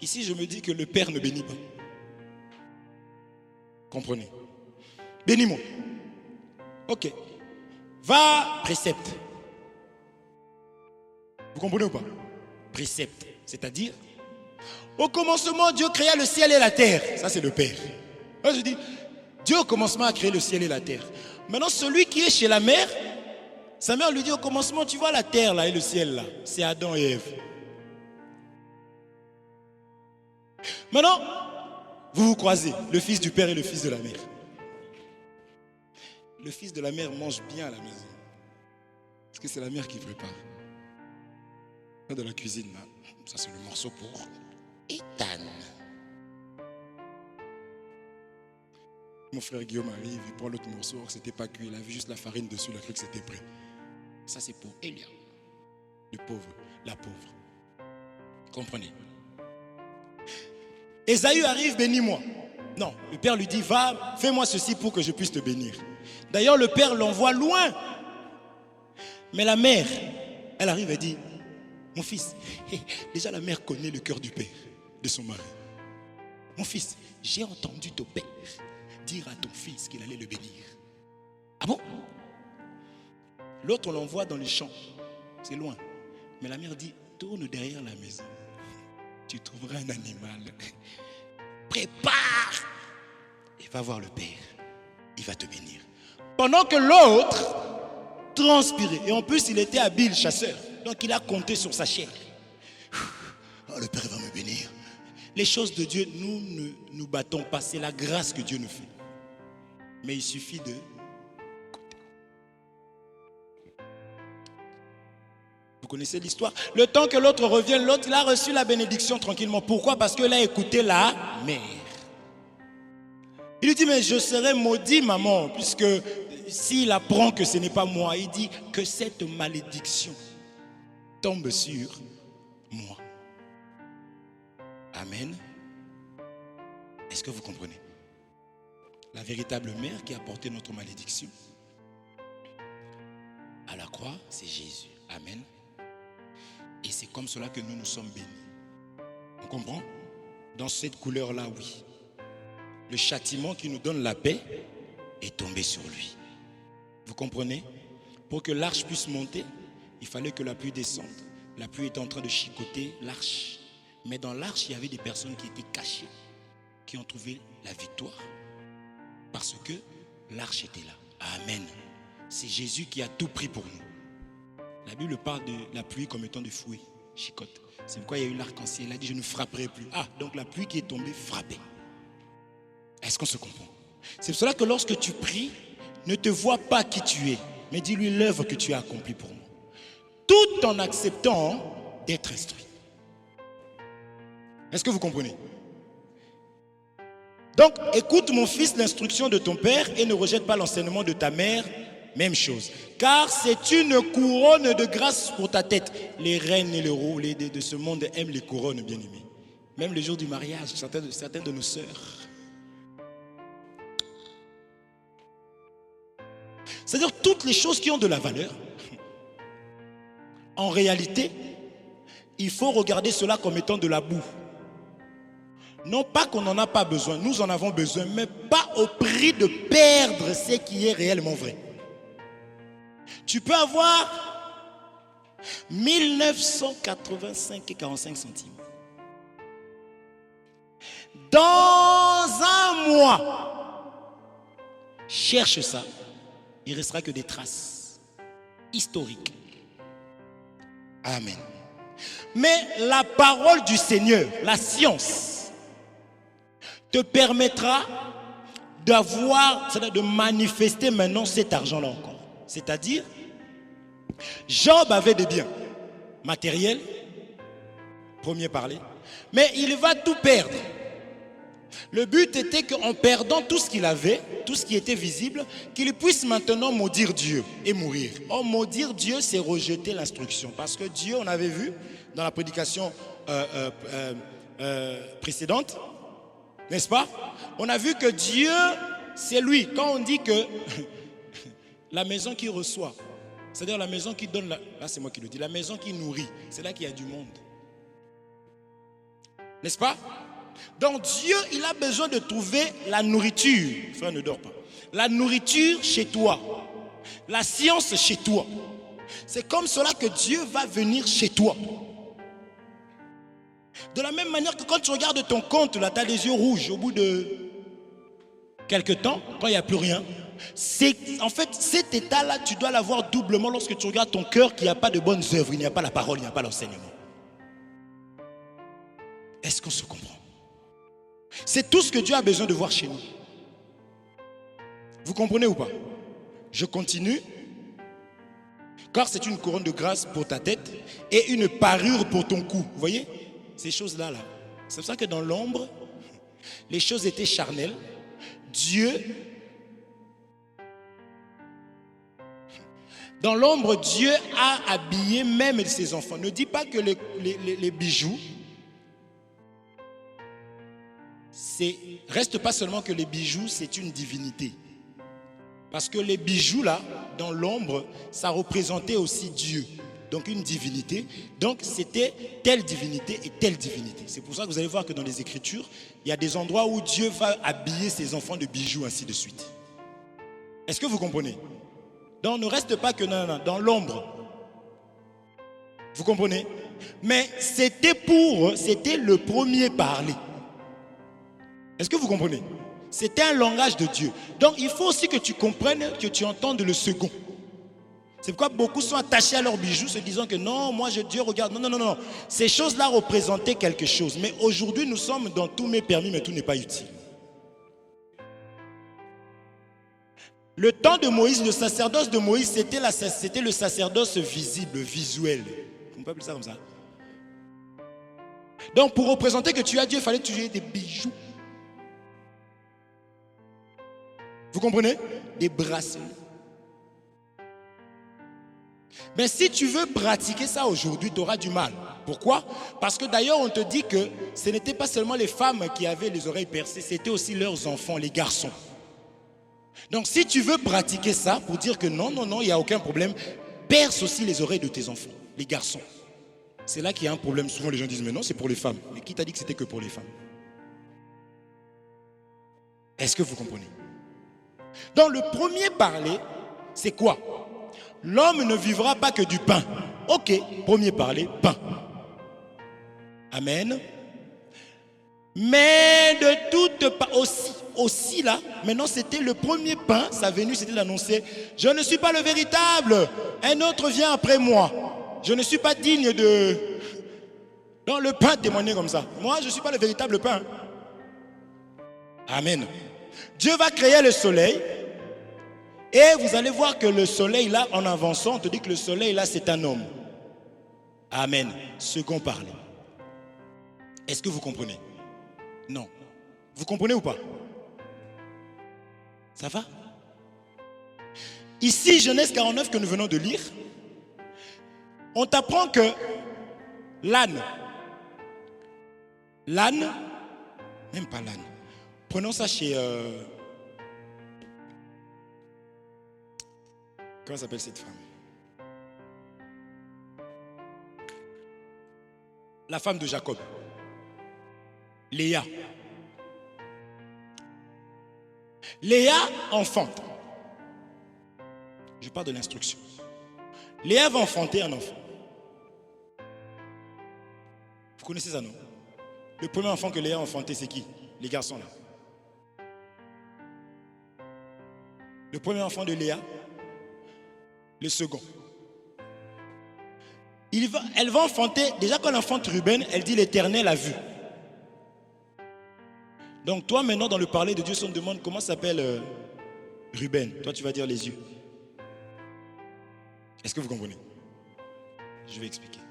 Ici, je me dis que le père ne bénit pas. Comprenez? Bénis-moi. Ok. Va, précepte. Vous comprenez ou pas? Précepte. C'est-à-dire, au commencement, Dieu créa le ciel et la terre. Ça, c'est le père. Moi, je dis, Dieu au commencement a créé le ciel et la terre. Maintenant, celui qui est chez la mère, sa mère lui dit au commencement, tu vois la terre là et le ciel là, c'est Adam et Ève. Maintenant, vous vous croisez, le fils du père et le fils de la mère. Le fils de la mère mange bien à la maison. Parce que c'est la mère qui prépare. Dans la cuisine là, ça c'est le morceau pour Ethan. Mon frère Guillaume arrive, il prend l'autre morceau, c'était pas cuit, il a vu juste la farine dessus, il a cru que c'était prêt. Ça c'est pour Elia, le pauvre, la pauvre. Comprenez? Ésaü arrive, bénis-moi. Non, le père lui dit, va, fais-moi ceci pour que je puisse te bénir. D'ailleurs, le père l'envoie loin. Mais la mère, elle arrive et dit, mon fils, déjà la mère connaît le cœur du père, de son mari. Mon fils, j'ai entendu ton père dire à ton fils qu'il allait le bénir. Ah bon? L'autre, on l'envoie dans les champs. C'est loin. Mais la mère dit, tourne derrière la maison. Tu trouveras un animal. Prépare. Et va voir le père. Il va te bénir. Pendant que l'autre transpirait. Et en plus, il était habile, chasseur. Donc, il a compté sur sa chair. Oh, le père va me bénir. Les choses de Dieu, nous ne nous battons pas. C'est la grâce que Dieu nous fait. Mais il suffit de... Vous connaissez l'histoire? Le temps que l'autre revienne, l'autre, il a reçu la bénédiction tranquillement. Pourquoi? Parce qu'il a écouté la mère. Il lui dit, mais je serai maudit, maman, puisque s'il apprend que ce n'est pas moi, il dit que cette malédiction tombe sur moi. Amen. Est-ce que vous comprenez? La véritable mère qui a porté notre malédiction à la croix, c'est Jésus. Amen. Et c'est comme cela que nous sommes bénis. On comprend? Dans cette couleur-là, oui. Le châtiment qui nous donne la paix est tombé sur lui. Vous comprenez? Pour que l'arche puisse monter, il fallait que la pluie descende. La pluie était en train de chicoter l'arche. Mais dans l'arche, il y avait des personnes qui étaient cachées, qui ont trouvé la victoire. Parce que l'arche était là. Amen. C'est Jésus qui a tout pris pour nous. La Bible parle de la pluie comme étant de fouet, chicote. C'est pourquoi il y a eu l'arc-en-ciel. Il a dit, je ne frapperai plus. Ah, donc la pluie qui est tombée frappait. Est-ce qu'on se comprend? C'est pour cela que lorsque tu pries, ne te vois pas qui tu es, mais dis-lui l'œuvre que tu as accomplie pour moi. Tout en acceptant d'être instruit. Est-ce que vous comprenez? Donc, écoute mon fils l'instruction de ton père et ne rejette pas l'enseignement de ta mère. Même chose. Car c'est une couronne de grâce pour ta tête. Les reines et les rois de ce monde aiment les couronnes, bien aimés. Même le jour du mariage, certaines de nos sœurs. C'est-à-dire toutes les choses qui ont de la valeur. En réalité, il faut regarder cela comme étant de la boue. Non pas qu'on n'en a pas besoin, nous en avons besoin, mais pas au prix de perdre ce qui est réellement vrai. Tu peux avoir 1985,45 centimes. Dans un mois, cherche ça, il ne restera que des traces historiques. Amen. Mais la parole du Seigneur, la science, te permettra d'avoir, c'est-à-dire de manifester maintenant cet argent-là encore. C'est-à-dire, Job avait des biens matériels, premier parler, mais il va tout perdre. Le but était qu'en perdant tout ce qu'il avait, tout ce qui était visible, qu'il puisse maintenant maudire Dieu et mourir. Or, maudire Dieu, c'est rejeter l'instruction. Parce que Dieu, on avait vu dans la prédication précédente, n'est-ce pas? On a vu que Dieu, c'est lui. Quand on dit que la maison qui reçoit, c'est-à-dire la maison qui donne, là c'est moi qui le dis, la maison qui nourrit, c'est là qu'il y a du monde. N'est-ce pas? Donc Dieu, il a besoin de trouver la nourriture. Frère, ne dors pas. La nourriture chez toi. La science chez toi. C'est comme cela que Dieu va venir chez toi. De la même manière que quand tu regardes ton compte, là, tu as les yeux rouges au bout de quelques temps, quand il n'y a plus rien. En fait, cet état-là, tu dois l'avoir doublement lorsque tu regardes ton cœur qu'il n'y a pas de bonnes œuvres, il n'y a pas la parole, il n'y a pas l'enseignement. Est-ce qu'on se comprend? C'est tout ce que Dieu a besoin de voir chez nous. Vous comprenez ou pas? Je continue. Car c'est une couronne de grâce pour ta tête et une parure pour ton cou. Vous voyez? Ces choses-là, là. C'est pour ça que dans l'ombre, les choses étaient charnelles. Dans l'ombre, Dieu a habillé même ses enfants. Ne dis pas que les bijoux, reste pas seulement que les bijoux, c'est une divinité. Parce que les bijoux là, dans l'ombre, ça représentait aussi Dieu. Donc une divinité. Donc c'était telle divinité et telle divinité. C'est pour ça que vous allez voir que dans les Écritures, il y a des endroits où Dieu va habiller ses enfants de bijoux, ainsi de suite. Est-ce que vous comprenez? Donc ne reste pas que dans l'ombre. Vous comprenez? Mais c'était le premier parler. Est-ce que vous comprenez? C'était un langage de Dieu. Donc il faut aussi que tu comprennes, que tu entendes le second. C'est pourquoi beaucoup sont attachés à leurs bijoux se disant que non, moi Dieu regarde. Non, non, non, non. Ces choses-là représentaient quelque chose. Mais aujourd'hui, nous sommes dans tous mes permis, mais tout n'est pas utile. Le temps de Moïse, le sacerdoce de Moïse, c'était le sacerdoce visible, visuel. On peut appeler ça comme ça. Donc pour représenter que tu as Dieu, il fallait que tu aies des bijoux. Vous comprenez? Des bracelets. Mais si tu veux pratiquer ça aujourd'hui, tu auras du mal. Pourquoi? Parce que d'ailleurs, on te dit que ce n'était pas seulement les femmes qui avaient les oreilles percées, c'était aussi leurs enfants, les garçons. Donc si tu veux pratiquer ça pour dire que non, il n'y a aucun problème, perce aussi les oreilles de tes enfants, les garçons. C'est là qu'il y a un problème. Souvent les gens disent mais non, c'est pour les femmes. Mais qui t'a dit que c'était que pour les femmes? Est-ce que vous comprenez? Donc le premier parler, c'est quoi? L'homme ne vivra pas que du pain. Ok, premier parler, pain. Amen. Mais de toute part, aussi là, maintenant c'était le premier pain, sa venue c'était d'annoncer, je ne suis pas le véritable, un autre vient après moi. Je ne suis pas digne de... Non, le pain témoignait comme ça. Moi, je ne suis pas le véritable pain. Amen. Dieu va créer le soleil. Et vous allez voir que le soleil là, en avançant, on te dit que le soleil là, c'est un homme. Amen. Second parler. Est-ce que vous comprenez? Non. Vous comprenez ou pas? Ça va? Ici, Genèse 49 que nous venons de lire, on t'apprend que l'âne, même pas l'âne, prenons ça chez... comment s'appelle cette femme? La femme de Jacob. Léa. Léa enfante. Je parle de l'instruction. Léa va enfanter un enfant. Vous connaissez ça, non? Le premier enfant que Léa a enfanté, c'est qui? Les garçons, là. Le premier enfant de Léa, le second. Elle va enfanter, déjà quand elle enfante Ruben, elle dit l'Éternel a vu. Donc toi maintenant dans le parler de Dieu, si on te demande comment s'appelle Ruben, toi tu vas dire les yeux. Est-ce que vous comprenez? Je vais expliquer.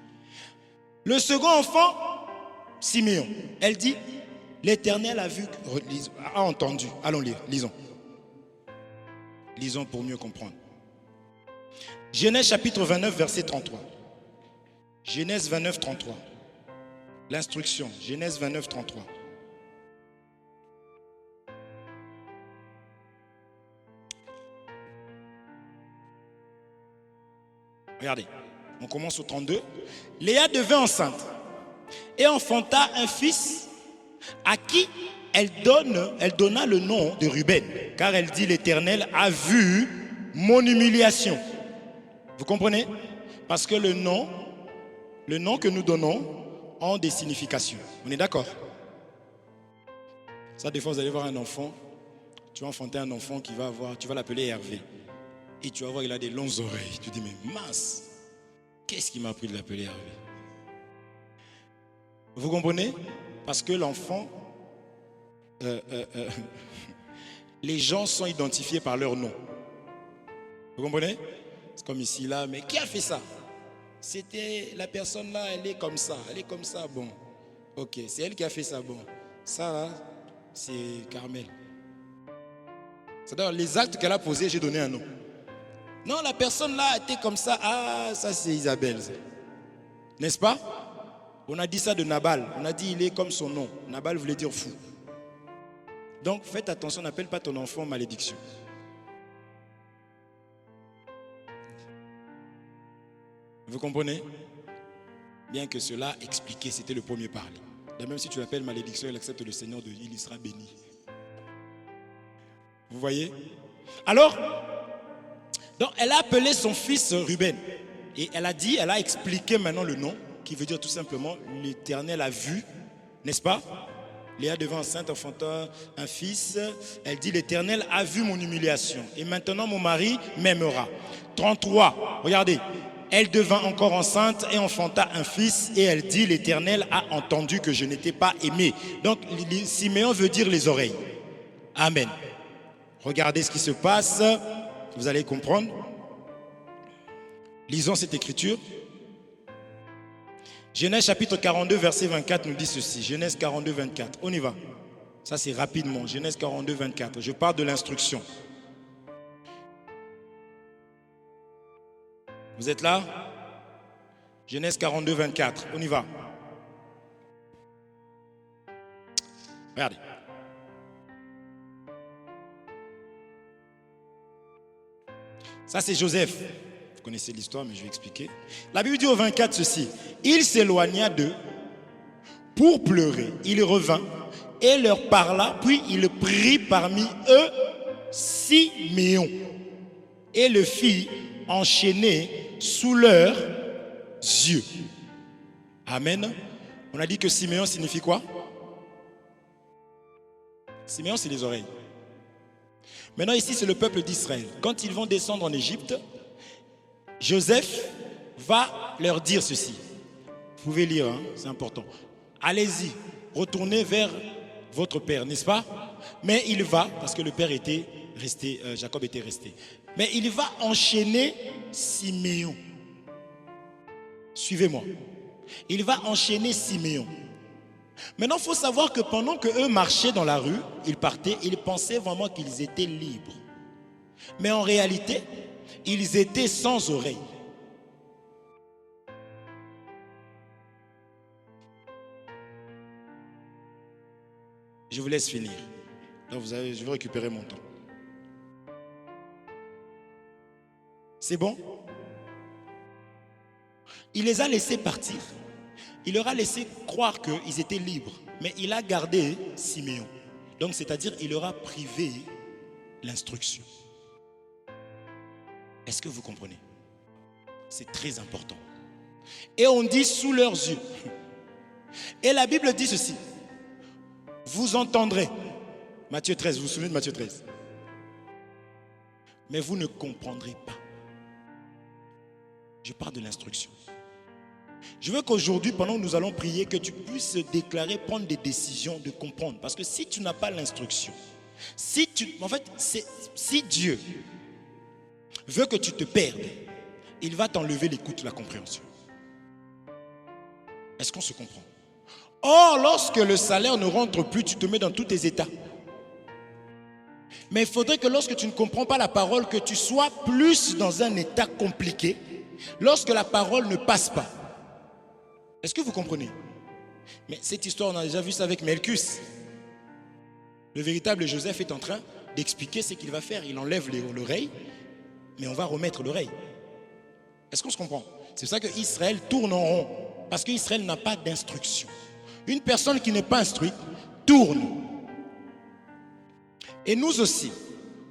Le second enfant, Siméon, elle dit l'Éternel a vu, a entendu. Allons lire, lisons. Lisons pour mieux comprendre. Genèse chapitre 29, verset 33. Genèse 29, 33. L'instruction, Genèse 29, 33. Regardez, on commence au 32. Léa devint enceinte et enfanta un fils à qui elle donna le nom de Ruben, car elle dit l'Éternel a vu mon humiliation. Vous comprenez? Parce que le nom que nous donnons ont des significations. On est d'accord? Ça, des fois, vous allez voir un enfant, tu vas enfanter un enfant qui va avoir, tu vas l'appeler Hervé. Et tu vas voir, il a des longues oreilles. Tu dis, mais mince, qu'est-ce qui m'a appris de l'appeler Hervé? Vous comprenez? Parce que l'enfant, les gens sont identifiés par leur nom. Vous comprenez? C'est comme ici, là, mais qui a fait ça? C'était la personne là, elle est comme ça, bon. Ok, c'est elle qui a fait ça, bon. Ça, c'est Carmel. C'est-à-dire, les actes qu'elle a posés, j'ai donné un nom. Non, la personne là était comme ça. Ah, ça c'est Isabelle. N'est-ce pas? On a dit ça de Nabal. On a dit il est comme son nom. Nabal voulait dire fou. Donc faites attention, n'appelle pas ton enfant malédiction. Vous comprenez? Bien que cela expliqué, c'était le premier parler. Même si tu l'appelles malédiction, il accepte le Seigneur, il sera béni. Vous voyez? Alors, donc elle a appelé son fils Ruben. Et elle a expliqué maintenant le nom, qui veut dire tout simplement l'Éternel a vu, n'est-ce pas? Léa devint enceinte, enfantant un fils. Elle dit l'Éternel a vu mon humiliation. Et maintenant mon mari m'aimera. 33, regardez. Elle devint encore enceinte et enfanta un fils. Et elle dit l'Éternel a entendu que je n'étais pas aimé. Donc Siméon veut dire les oreilles. Amen. Regardez ce qui se passe. Vous allez comprendre. Lisons cette écriture. Genèse chapitre 42, verset 24 nous dit ceci. Genèse 42, 24. On y va. Ça c'est rapidement. Genèse 42, 24. Je parle de l'instruction. Vous êtes là? Genèse 42, 24. On y va. Regardez. Ça, c'est Joseph. Vous connaissez l'histoire, mais je vais expliquer. La Bible dit au 24 ceci. Il s'éloigna d'eux pour pleurer. Il revint et leur parla, puis il prit parmi eux Siméon et le fit enchaîner sous leurs yeux. Amen. On a dit que Siméon signifie quoi? Siméon, c'est les oreilles. Maintenant, ici, c'est le peuple d'Israël. Quand ils vont descendre en Égypte, Joseph va leur dire ceci. Vous pouvez lire, hein, c'est important. Allez-y, retournez vers votre père, n'est-ce pas? Mais il va, parce que le père était resté, Jacob était resté. Mais il va enchaîner Siméon. Suivez-moi. Il va enchaîner Siméon. Maintenant, il faut savoir que pendant qu'eux marchaient dans la rue, ils partaient, ils pensaient vraiment qu'ils étaient libres. Mais en réalité, ils étaient sans oreilles. Je vous laisse finir. Donc je vais récupérer mon temps. C'est bon? Il les a laissés partir. Il leur a laissé croire qu'ils étaient libres. Mais il a gardé Siméon. Donc c'est-à-dire il leur a privé l'instruction. Est-ce que vous comprenez? C'est très important. Et on dit sous leurs yeux. Et la Bible dit ceci. Vous entendrez. Matthieu 13, vous vous souvenez de Matthieu 13? Mais vous ne comprendrez pas. Je parle de l'instruction. Je veux qu'aujourd'hui, pendant que nous allons prier, que tu puisses déclarer, prendre des décisions, de comprendre. Parce que si tu n'as pas l'instruction, si Dieu veut que tu te perdes, il va t'enlever l'écoute, la compréhension. Est-ce qu'on se comprend? Or, lorsque le salaire ne rentre plus, tu te mets dans tous tes états. Mais il faudrait que lorsque tu ne comprends pas la parole, que tu sois plus dans un état compliqué, lorsque la parole ne passe pas. Est-ce que vous comprenez? Mais cette histoire, on a déjà vu ça avec Melchus. Le véritable Joseph est en train d'expliquer ce qu'il va faire. Il enlève l'oreille, mais on va remettre l'oreille. Est-ce qu'on se comprend? C'est ça que Israël tourne en rond. Parce qu'Israël n'a pas d'instruction. Une personne qui n'est pas instruite tourne. Et nous aussi,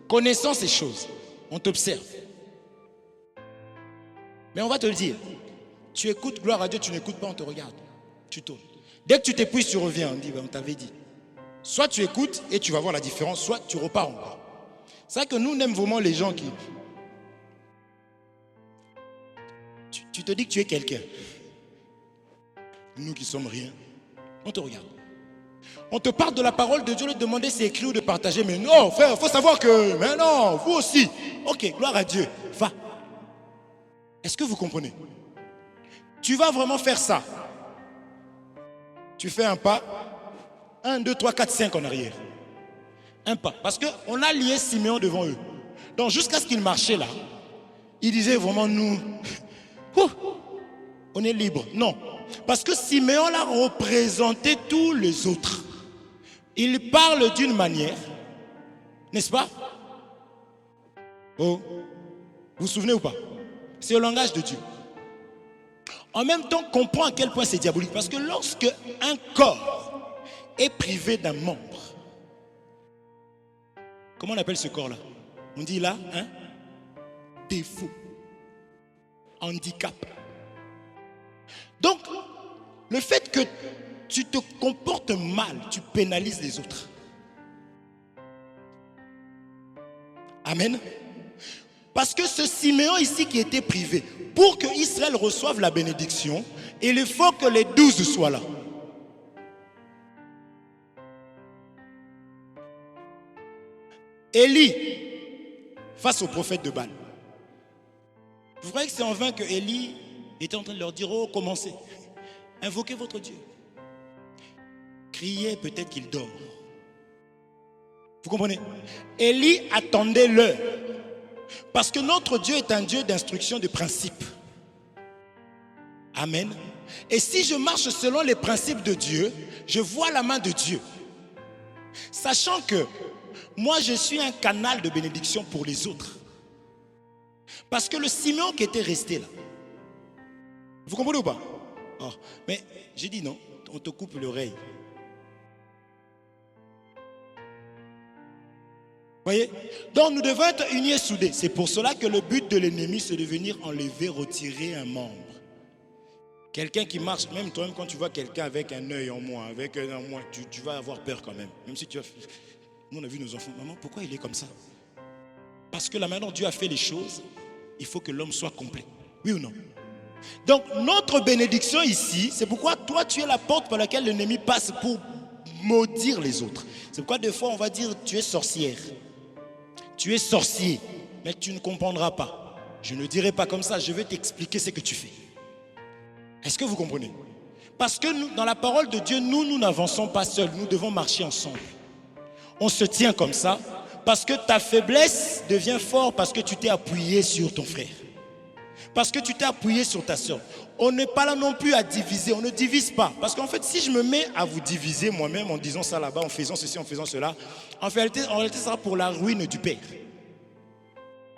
connaissant ces choses, on t'observe. Mais on va te le dire. Tu écoutes, gloire à Dieu, tu n'écoutes pas, on te regarde. Tu tournes. Dès que tu t'épuises, tu reviens. On dit, on t'avait dit. Soit tu écoutes et tu vas voir la différence, soit tu repars encore. C'est vrai que nous, on aime vraiment les gens qui... Tu te dis que tu es quelqu'un. Nous qui sommes rien, on te regarde. On te parle de la parole de Dieu, de demander si c'est écrit ou de partager. Mais non, frère, il faut savoir que... Mais non, vous aussi. Ok, gloire à Dieu. Va. Est-ce que vous comprenez? Tu vas vraiment faire ça. Tu fais un pas. 1, 2, 3, 4, 5 en arrière. Un pas. Parce qu'on a lié Siméon devant eux. Donc jusqu'à ce qu'ils marchaient là, ils disaient vraiment nous... on est libre. Non. Parce que Siméon l'a représenté tous les autres. Il parle d'une manière, n'est-ce pas? Oh, vous vous souvenez ou pas? C'est le langage de Dieu. En même temps, comprend à quel point c'est diabolique. Parce que lorsque un corps est privé d'un membre, comment on appelle ce corps-là? On dit là, hein? Défaut, handicap. Donc, le fait que tu te comportes mal, tu pénalises les autres. Amen. Parce que ce Siméon ici qui était privé, pour que Israël reçoive la bénédiction, il faut que les 12 soient là. Élie, face au prophète de Baal. Vous croyez que c'est en vain que Élie était en train de leur dire, oh, commencez. Invoquez votre Dieu. Criez, peut-être qu'il dort. Vous comprenez? Élie attendait l'heure. Parce que notre Dieu est un Dieu d'instruction, de principe. Amen. Et si je marche selon les principes de Dieu, je vois la main de Dieu. Sachant que moi, je suis un canal de bénédiction pour les autres. Parce que le Simeon qui était resté là, vous comprenez ou pas? Oh, mais j'ai dit non, on te coupe l'oreille. Voyez? Donc nous devons être unis et soudés. C'est pour cela que le but de l'ennemi, c'est de venir enlever, retirer un membre. Quelqu'un qui marche, même toi-même quand tu vois quelqu'un avec un œil en moins, avec un en moins, tu vas avoir peur quand même. Même si tu as... Nous on a vu nos enfants, maman, pourquoi il est comme ça? Parce que la manière dont Dieu a fait les choses, il faut que l'homme soit complet. Oui ou non? Donc notre bénédiction ici, c'est pourquoi toi tu es la porte par laquelle l'ennemi passe pour maudire les autres. C'est pourquoi des fois on va dire tu es sorcière, tu es sorcier, mais tu ne comprendras pas. Je ne dirai pas comme ça, je vais t'expliquer ce que tu fais. Est-ce que vous comprenez? Parce que nous, dans la parole de Dieu, nous n'avançons pas seuls, nous devons marcher ensemble. On se tient comme ça, parce que ta faiblesse devient forte parce que tu t'es appuyé sur ton frère. Parce que tu t'es appuyé sur ta soeur. On n'est pas là non plus à diviser, on ne divise pas. Parce qu'en fait, si je me mets à vous diviser moi-même en disant ça là-bas, en faisant ceci, en faisant cela, en réalité, ça sera pour la ruine du Père.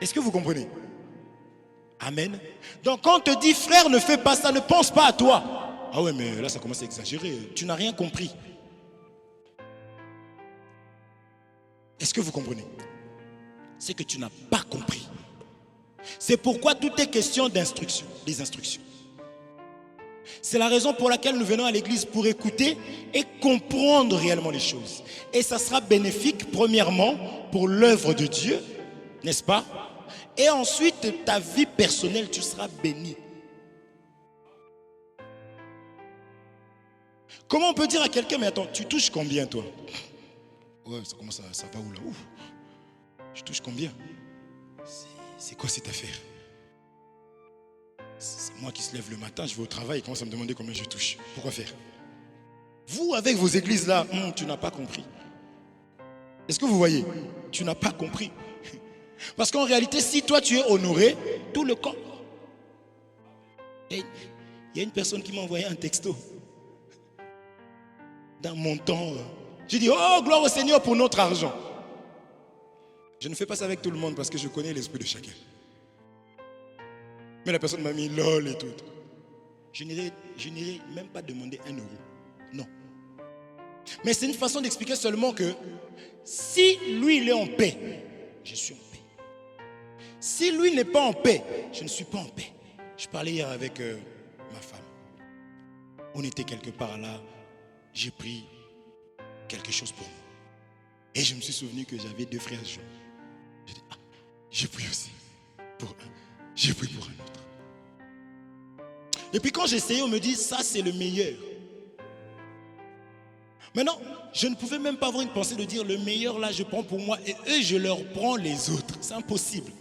Est-ce que vous comprenez? Amen. Donc quand on te dit frère ne fais pas ça, ne pense pas à toi. Ah ouais mais là ça commence à exagérer, tu n'as rien compris. Est-ce que vous comprenez? C'est que tu n'as pas compris. C'est pourquoi tout est question d'instruction, des instructions. C'est la raison pour laquelle nous venons à l'église, pour écouter et comprendre réellement les choses. Et ça sera bénéfique premièrement pour l'œuvre de Dieu, n'est-ce pas? Et ensuite, ta vie personnelle, tu seras béni. Comment on peut dire à quelqu'un, mais attends, tu touches combien toi? Ouais, ça commence ça va où là? Ouf, je touche combien? C'est quoi cette affaire? C'est moi qui se lève le matin, je vais au travail et commence à me demander combien je touche. Pourquoi faire? Vous, avec vos églises là, tu n'as pas compris. Est-ce que vous voyez? Tu n'as pas compris. Parce qu'en réalité, si toi tu es honoré, tout le corps. Et il y a une personne qui m'a envoyé un texto. Dans mon temps, j'ai dit, oh gloire au Seigneur pour notre argent. Je ne fais pas ça avec tout le monde parce que je connais l'esprit de chacun. Mais la personne m'a mis lol et tout. Je n'irai même pas demander 1 euro. Non. Mais c'est une façon d'expliquer seulement que si lui il est en paix, je suis en paix. Si lui n'est pas en paix, je ne suis pas en paix. Je parlais hier avec ma femme. On était quelque part là. J'ai pris quelque chose pour moi. Et je me suis souvenu que j'avais 2 frères jaunes. J'ai dit, j'ai pris aussi pour un. J'ai pris pour un autre. Et puis quand j'ai essayé, on me dit, ça c'est le meilleur. Maintenant, je ne pouvais même pas avoir une pensée de dire, le meilleur là, je prends pour moi et eux, je leur prends les autres. C'est impossible.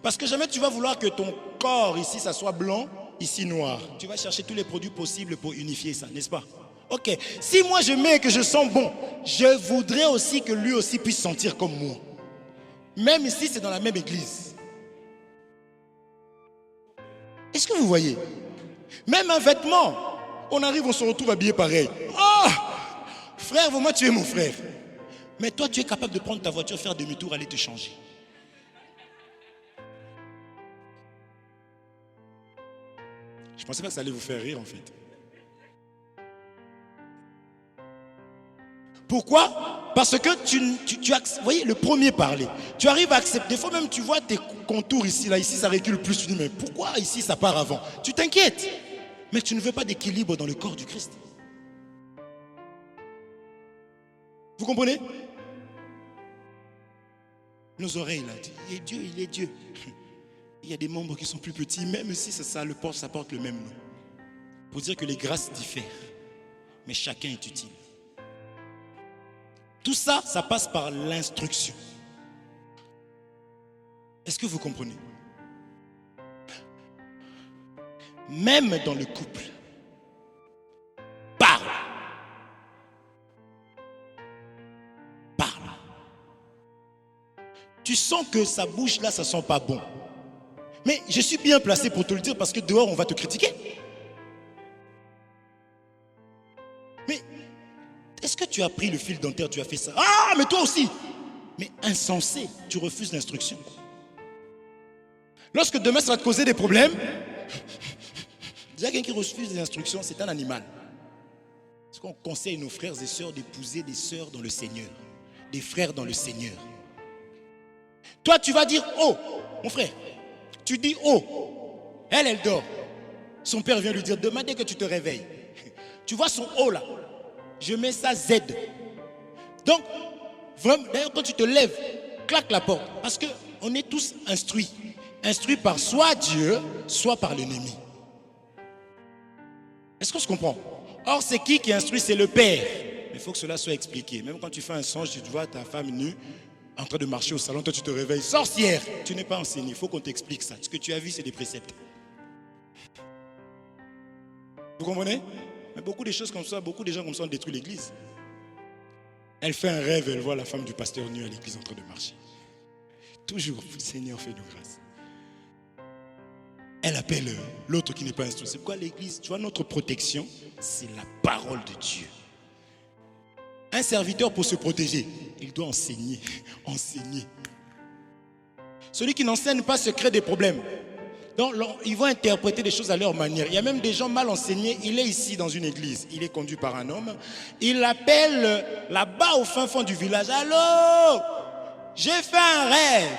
Parce que jamais tu vas vouloir que ton corps ici, ça soit blanc, ici noir. Tu vas chercher tous les produits possibles pour unifier ça, n'est-ce pas? Ok, si moi je mets et que je sens bon, je voudrais aussi que lui aussi puisse sentir comme moi. Même si c'est dans la même église. Est-ce que vous voyez? Même un vêtement, on arrive, on se retrouve habillé pareil. Oh, frère, moi tu es mon frère. Mais toi tu es capable de prendre ta voiture, faire demi-tour, aller te changer. Je ne pensais pas que ça allait vous faire rire en fait. Pourquoi? Parce que vous voyez, le premier parler, tu arrives à accepter. Des fois même tu vois tes contours ici, là, ici ça recule plus. Tu dis mais pourquoi ici ça part avant? Tu t'inquiètes. Mais tu ne veux pas d'équilibre dans le corps du Christ. Vous comprenez? Nos oreilles là, il est Dieu, il est Dieu. Il y a des membres qui sont plus petits, même si ça porte le même nom. Pour dire que les grâces diffèrent, mais chacun est utile. Tout ça, ça passe par l'instruction. Est-ce que vous comprenez? Même dans le couple, parle. Parle. Tu sens que sa bouche là, ça sent pas bon. Mais je suis bien placé pour te le dire parce que dehors, on va te critiquer. tu as pris le fil dentaire, tu as fait ça. Ah, mais toi aussi. Mais insensé, tu refuses l'instruction. Lorsque demain ça va te causer des problèmes, déjà quelqu'un qui refuse les instructions, c'est un animal. Parce qu'on conseille nos frères et sœurs d'épouser des sœurs dans le Seigneur, des frères dans le Seigneur. Toi, tu vas dire oh, mon frère. Tu dis oh, elle dort. Son père vient lui dire demain dès que tu te réveilles. Tu vois son oh là, je mets ça Z. Donc, vraiment, d'ailleurs, quand tu te lèves, claque la porte. Parce qu'on est tous instruits. Instruits par soit Dieu, soit par l'ennemi. Est-ce qu'on se comprend? Or, c'est qui instruit? C'est le Père. Mais il faut que cela soit expliqué. Même quand tu fais un songe, tu vois ta femme nue en train de marcher au salon, toi tu te réveilles. Sorcière! Tu n'es pas enseigné. Il faut qu'on t'explique ça. Ce que tu as vu, c'est des préceptes. Vous comprenez? Mais beaucoup de choses comme ça, beaucoup de gens comme ça ont détruit l'église. Elle fait un rêve, elle voit la femme du pasteur nu à l'église en train de marcher. Toujours, Seigneur, fais-nous grâce. Elle appelle l'autre qui n'est pas instruit. C'est pourquoi l'église, tu vois, notre protection, c'est la parole de Dieu. Un serviteur, pour se protéger, il doit enseigner. Enseigner. Celui qui n'enseigne pas se crée des problèmes. Donc, ils vont interpréter les choses à leur manière. Il y a même des gens mal enseignés. Il est ici dans une église. Il est conduit par un homme. Il l'appelle là-bas au fin fond du village. Allô, j'ai fait un rêve.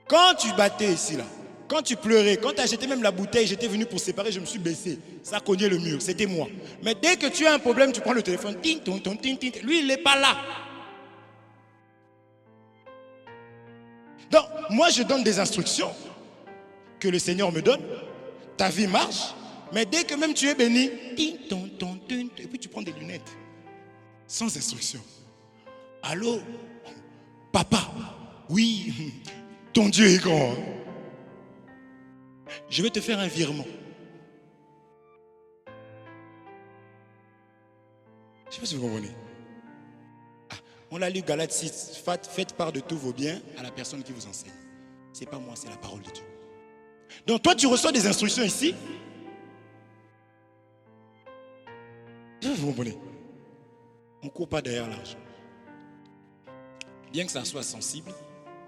Quand tu battais ici, là, quand tu pleurais, quand tu as jeté même la bouteille, j'étais venu pour séparer, je me suis baissé. Ça cognait le mur, c'était moi. Mais dès que tu as un problème, tu prends le téléphone. Ting, ton, ton, ting, ting. Lui, il n'est pas là. Donc, moi, je donne des instructions que le Seigneur me donne. Ta vie marche. Mais dès que même tu es béni, ting, ton, ton, ting, et puis tu prends des lunettes. Sans instruction. Allô, papa, oui, ton Dieu est grand. Je vais te faire un virement. Je ne sais pas si vous comprenez. Ah, on a lu Galates 6. Faites part de tous vos biens à la personne qui vous enseigne. Ce n'est pas moi, c'est la parole de Dieu. Donc toi, tu reçois des instructions ici. Je sais pas si vous comprenez. On ne court pas derrière l'argent. Bien que ça soit sensible,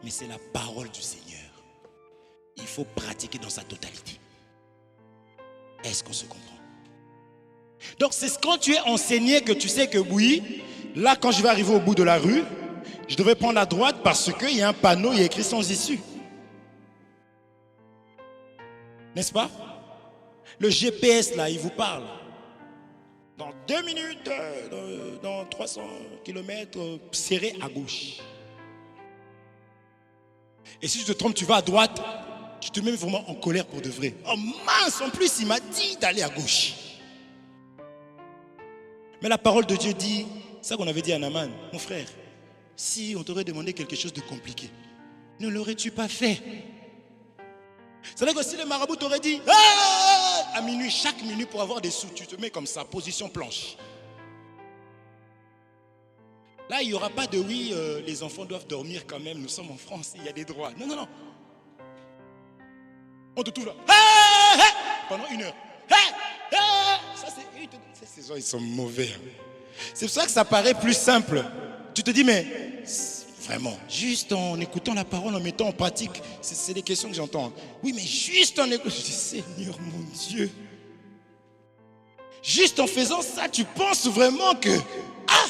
mais c'est la parole du Seigneur. Il faut pratiquer dans sa totalité. Est-ce qu'on se comprend? Donc c'est quand tu es enseigné que tu sais que oui, là quand je vais arriver au bout de la rue, je devrais prendre à droite parce qu'il y a un panneau, il y a écrit sans issue. N'est-ce pas? Le GPS là, il vous parle. Dans 2 minutes, dans 300 km, serré à gauche. Et si tu te trompes, tu vas à droite, tu te mets vraiment en colère pour de vrai. Oh mince, en plus, il m'a dit d'aller à gauche. Mais la parole de Dieu dit, c'est ça qu'on avait dit à Naaman, mon frère, si on t'aurait demandé quelque chose de compliqué, ne l'aurais-tu pas fait? C'est-à-dire que si le marabout t'aurait dit, ah, à minuit, chaque minute pour avoir des sous, tu te mets comme ça, position planche. Là, il n'y aura pas de oui, les enfants doivent dormir quand même, nous sommes en France, il y a des droits. Non, non, non. On te trouve là. Pendant 1 heure. Ça, ces gens, ils sont mauvais. C'est pour ça que ça paraît plus simple. Tu te dis, mais vraiment, juste en écoutant la parole, en mettant en pratique, c'est des questions que j'entends. Oui, mais juste en écoutant, je dis, Seigneur mon Dieu. Juste en faisant ça, tu penses vraiment que... Ah!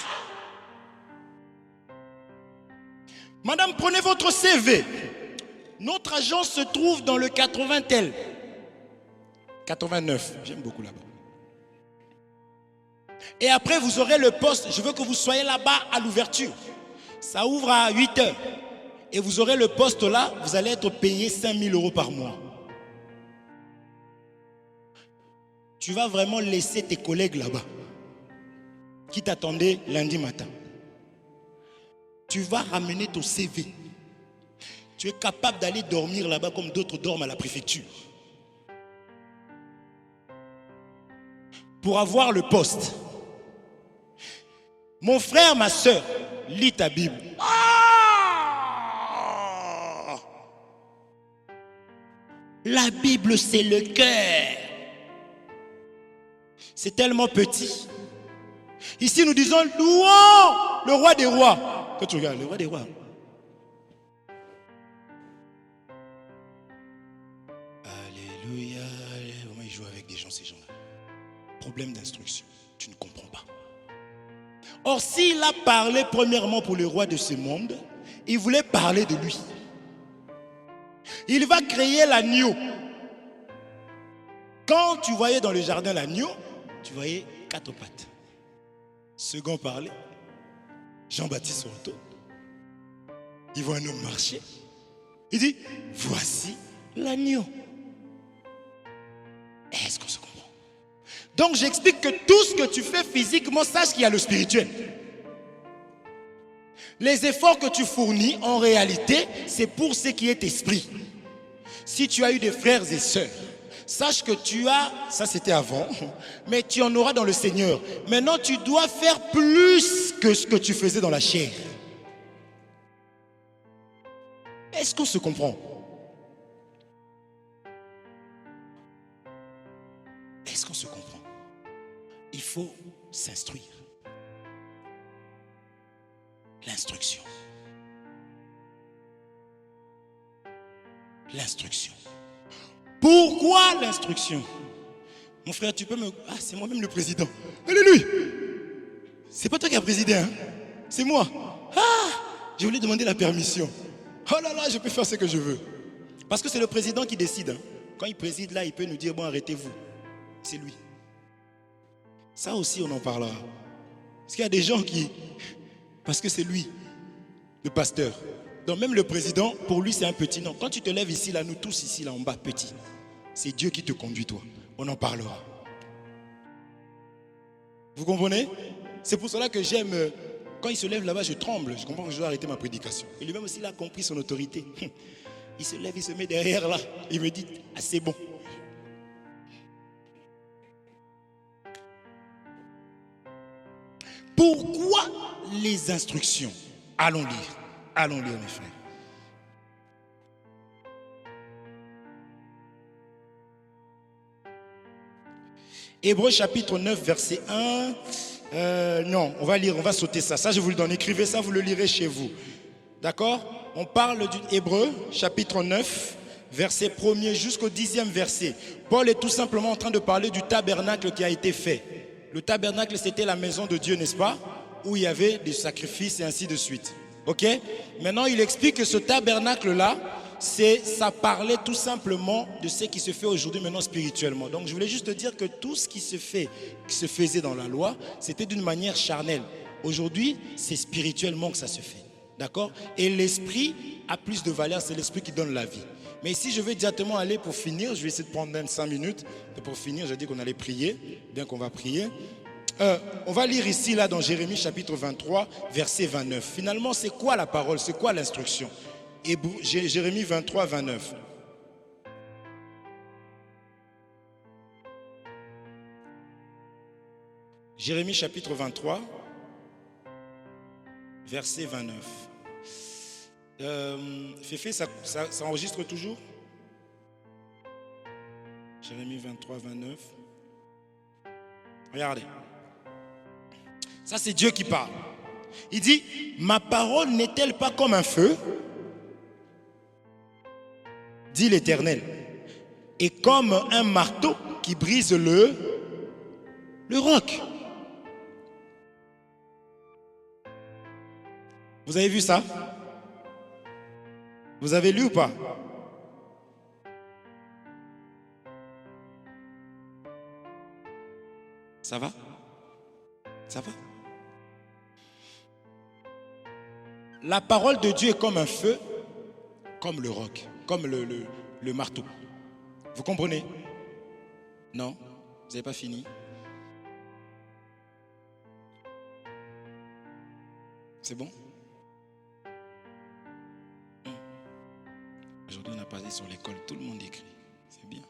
Madame, prenez votre CV. Notre agence se trouve dans le 80 tel. 89, j'aime beaucoup là-bas. Et après, vous aurez le poste. Je veux que vous soyez là-bas à l'ouverture. Ça ouvre à 8 heures. Et vous aurez le poste là, vous allez être payé 5 000 € par mois. Tu vas vraiment laisser tes collègues là-bas qui t'attendaient lundi matin. Tu vas ramener ton CV. Tu es capable d'aller dormir là-bas comme d'autres dorment à la préfecture. Pour avoir le poste. Mon frère, ma soeur, lis ta Bible. Ah! La Bible, c'est le cœur. C'est tellement petit. Ici, nous disons louons le roi des rois. Quand tu regardes, le roi des rois. Alléluia. Comment ils jouent avec des gens, ces gens-là? Problème d'instruction. Tu ne comprends pas. Or, s'il a parlé premièrement pour le roi de ce monde, il voulait parler de lui. Il va créer l'agneau. Quand tu voyais dans le jardin l'agneau, tu voyais 4 pattes. Second parlait, Jean-Baptiste se retourne. Il voit un homme marcher. Il dit, voici l'agneau. Est-ce qu'on se comprend? Donc j'explique que tout ce que tu fais physiquement, sache qu'il y a le spirituel. Les efforts que tu fournis, en réalité, c'est pour ce qui est esprit. Si tu as eu des frères et sœurs, sache que tu as, ça c'était avant, mais tu en auras dans le Seigneur. Maintenant, tu dois faire plus que ce que tu faisais dans la chair. Est-ce qu'on se comprend? Est-ce qu'on se comprend? Il faut s'instruire. L'instruction. L'instruction. Pourquoi l'instruction? Mon frère, tu peux me... Ah, c'est moi-même le président. Alléluia. C'est pas toi qui as présidé, hein? C'est moi. Ah, je voulais demander la permission. Oh là là, je peux faire ce que je veux. Parce que c'est le président qui décide. Hein. Quand il préside là, il peut nous dire, bon, arrêtez-vous. C'est lui. Ça aussi, on en parlera. Parce qu'il y a des gens qui... Parce que c'est lui, le pasteur. Donc même le président, pour lui, c'est un petit nom. Quand tu te lèves ici, là, nous tous ici, là, en bas, petit. C'est Dieu qui te conduit, toi. On en parlera. Vous comprenez? C'est pour cela que j'aime... Quand il se lève là-bas, je tremble. Je comprends que je dois arrêter ma prédication. Et lui-même aussi, il a compris son autorité. Il se lève, il se met derrière là. Il me dit, ah, c'est bon. Pourquoi les instructions? Allons lire. Allons lire, mes frères. Hébreux chapitre 9, verset 1. Non, on va lire, on va sauter ça. Ça, je vous le donne. Écrivez ça, vous le lirez chez vous. D'accord? On parle du Hébreux chapitre 9, verset 1er jusqu'au 10e verset. Paul est tout simplement en train de parler du tabernacle qui a été fait. Le tabernacle, c'était la maison de Dieu, n'est-ce pas? Où il y avait des sacrifices et ainsi de suite. Ok? Maintenant, il explique que ce tabernacle-là, ça parlait tout simplement de ce qui se fait aujourd'hui maintenant spirituellement. Donc, je voulais juste te dire que tout ce qui se faisait dans la loi, c'était d'une manière charnelle. Aujourd'hui, c'est spirituellement que ça se fait. D'accord? Et l'esprit a plus de valeur, c'est l'esprit qui donne la vie. Mais ici, je vais directement aller pour finir. Je vais essayer de prendre même 5 minutes. Et pour finir, j'ai dit qu'on allait prier. Bien qu'on va prier. On va lire ici, là, dans Jérémie chapitre 23, verset 29. Finalement, c'est quoi la parole? C'est quoi l'instruction? Jérémie 23, 29. Jérémie chapitre 23, verset 29. Féfé, ça enregistre toujours? Jérémie 23, 29. Regardez. Ça, c'est Dieu qui parle. Il dit, ma parole n'est-elle pas comme un feu? Dit l'Éternel. Et comme un marteau qui brise le roc. Vous avez vu ça? Vous avez lu ou pas? Ça va? Ça va? La parole de Dieu est comme un feu, comme le roc, comme le marteau. Vous comprenez? Non? Vous n'avez pas fini? C'est bon? Aujourd'hui, on a passé sur l'école, tout le monde écrit. C'est bien.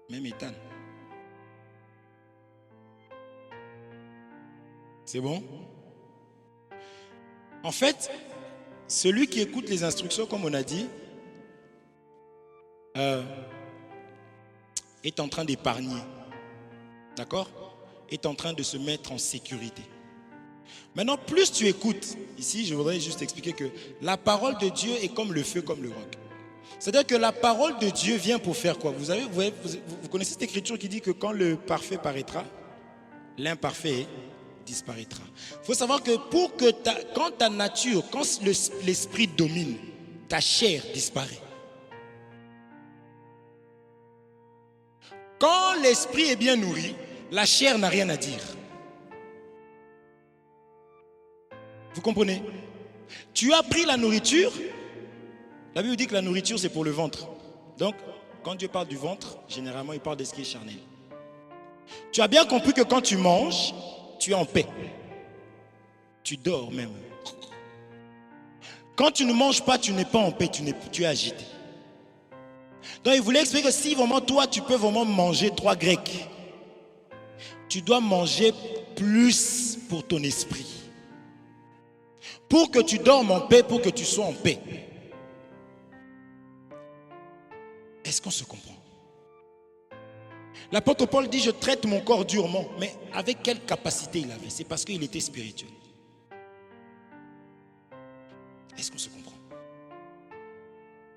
Même Ethan. C'est bon? En fait, celui qui écoute les instructions, comme on a dit, est en train d'épargner. D'accord? est en train de se mettre en sécurité. Maintenant, plus tu écoutes, ici je voudrais juste expliquer que la parole de Dieu est comme le feu, comme le roc. C'est-à-dire que la parole de Dieu vient pour faire quoi? Vous connaissez cette écriture qui dit que quand le parfait paraîtra, l'imparfait disparaîtra. Il faut savoir que quand ta nature, quand l'esprit domine, ta chair disparaît. Quand l'esprit est bien nourri, la chair n'a rien à dire. Vous comprenez? Tu as pris la nourriture. La Bible dit que la nourriture c'est pour le ventre. Donc, quand Dieu parle du ventre, généralement il parle de ce qui est charnel. Tu as bien compris que quand tu manges, tu es en paix. Tu dors même. Quand tu ne manges pas, tu n'es pas en paix, tu es agité. Donc il voulait expliquer que si vraiment toi tu peux vraiment manger 3 grecs, tu dois manger plus pour ton esprit. Pour que tu dormes en paix, pour que tu sois en paix. Est-ce qu'on se comprend? L'apôtre Paul dit, je traite mon corps durement. Mais avec quelle capacité il avait? C'est parce qu'il était spirituel. Est-ce qu'on se comprend?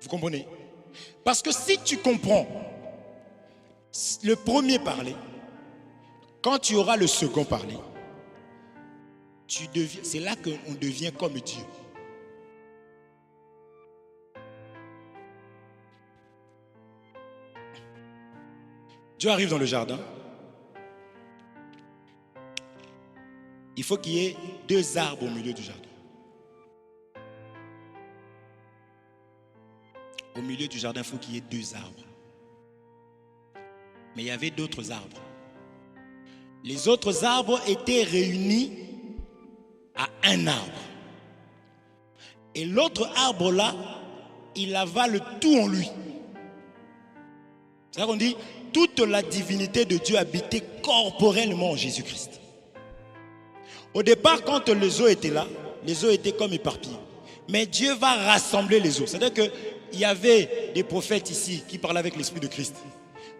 Vous comprenez? Parce que si tu comprends le premier parler, quand tu auras le second parler, c'est là qu'on devient comme Dieu. Dieu arrive dans le jardin. Il faut qu'il y ait 2 arbres au milieu du jardin. Au milieu du jardin, il faut qu'il y ait 2 arbres. Mais il y avait d'autres arbres. Les autres arbres étaient réunis à un arbre. Et l'autre arbre là, il avale tout en lui. C'est ça qu'on dit, toute la divinité de Dieu habitait corporellement en Jésus-Christ. Au départ, quand les eaux étaient là, les eaux étaient comme éparpillées. Mais Dieu va rassembler les eaux. C'est-à-dire qu'il y avait des prophètes ici qui parlaient avec l'Esprit de Christ.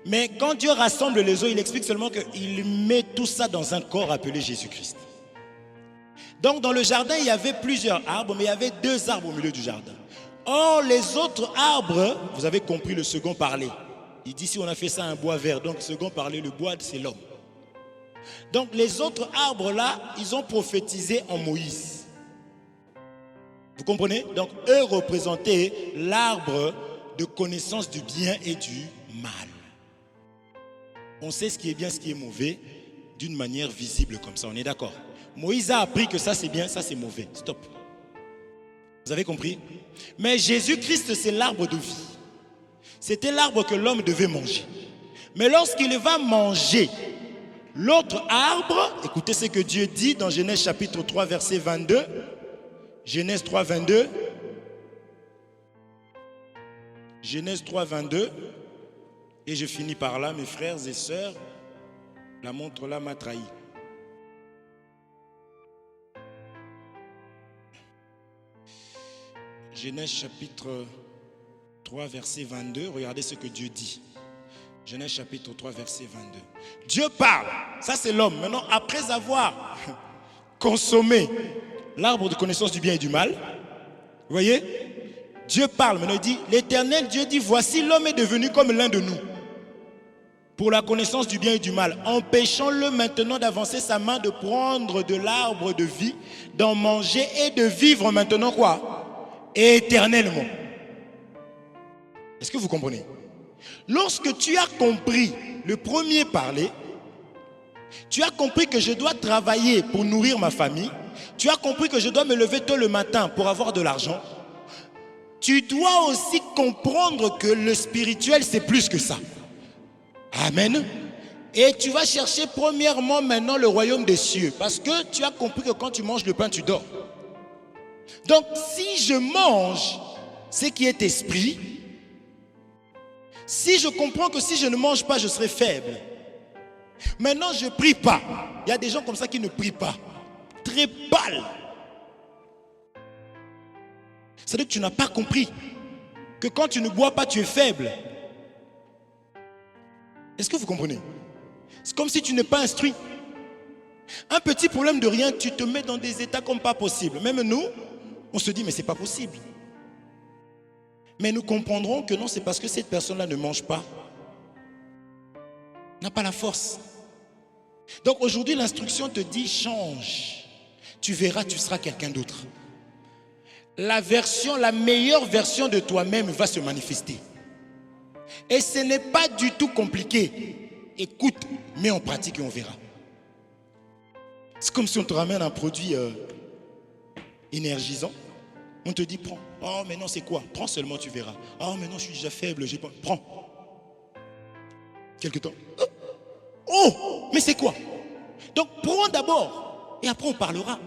Mais quand Dieu rassemble les eaux, il explique seulement qu'il met tout ça dans un corps appelé Jésus-Christ. Donc dans le jardin, il y avait plusieurs arbres, mais il y avait 2 arbres au milieu du jardin. Or, les autres arbres, vous avez compris le second parler. Il dit si on a fait ça un bois vert, donc le second parler, le bois c'est l'homme. Donc les autres arbres là, ils ont prophétisé en Moïse. Vous comprenez? Donc eux représentaient l'arbre de connaissance du bien et du mal. On sait ce qui est bien, ce qui est mauvais, d'une manière visible comme ça, on est d'accord? Moïse a appris que ça c'est bien, ça c'est mauvais. Stop. Vous avez compris? Mais Jésus-Christ c'est l'arbre de vie. C'était l'arbre que l'homme devait manger. Mais lorsqu'il va manger l'autre arbre, écoutez ce que Dieu dit dans Genèse chapitre 3 verset 22. Genèse 3 22. Genèse 3 22. Et je finis par là, mes frères et sœurs. La montre là m'a trahi. Genèse chapitre 3 verset 22, regardez ce que Dieu dit. Genèse chapitre 3 verset 22. Dieu parle, ça c'est l'homme. Maintenant, après avoir consommé l'arbre de connaissance du bien et du mal, vous voyez, Dieu parle. Maintenant il dit, l'Éternel Dieu dit, voici l'homme est devenu comme l'un de nous, pour la connaissance du bien et du mal. Empêchons-le maintenant d'avancer sa main, de prendre de l'arbre de vie, d'en manger et de vivre maintenant quoi? Éternellement. Est-ce que vous comprenez? Lorsque tu as compris le premier parler, tu as compris que je dois travailler pour nourrir ma famille, tu as compris que je dois me lever tôt le matin pour avoir de l'argent, tu dois aussi comprendre que le spirituel c'est plus que ça. Amen. Et tu vas chercher premièrement maintenant le royaume des cieux, parce que tu as compris que quand tu manges le pain, tu dors. Donc si je mange ce qui est esprit, si je comprends que si je ne mange pas, je serai faible. Maintenant, je ne prie pas. Il y a des gens comme ça qui ne prient pas. Très pâles. C'est-à-dire que tu n'as pas compris que quand tu ne bois pas, tu es faible. Est-ce que vous comprenez? C'est comme si tu n'es pas instruit. Un petit problème de rien, tu te mets dans des états comme pas possible. Même nous, on se dit, mais c'est pas possible. Mais nous comprendrons que non, c'est parce que cette personne-là ne mange pas, n'a pas la force. Donc aujourd'hui, l'instruction te dit, change. Tu verras, tu seras quelqu'un d'autre. La meilleure version de toi-même va se manifester. Et ce n'est pas du tout compliqué. Écoute, mets en pratique et on verra. C'est comme si on te ramène un produit énergisant. On te dit, prends. Oh, mais non, c'est quoi? Prends seulement, tu verras. Oh, mais non, je suis déjà faible. Prends. Quelque temps. Oh, mais c'est quoi? Donc, prends d'abord. Et après, on parlera.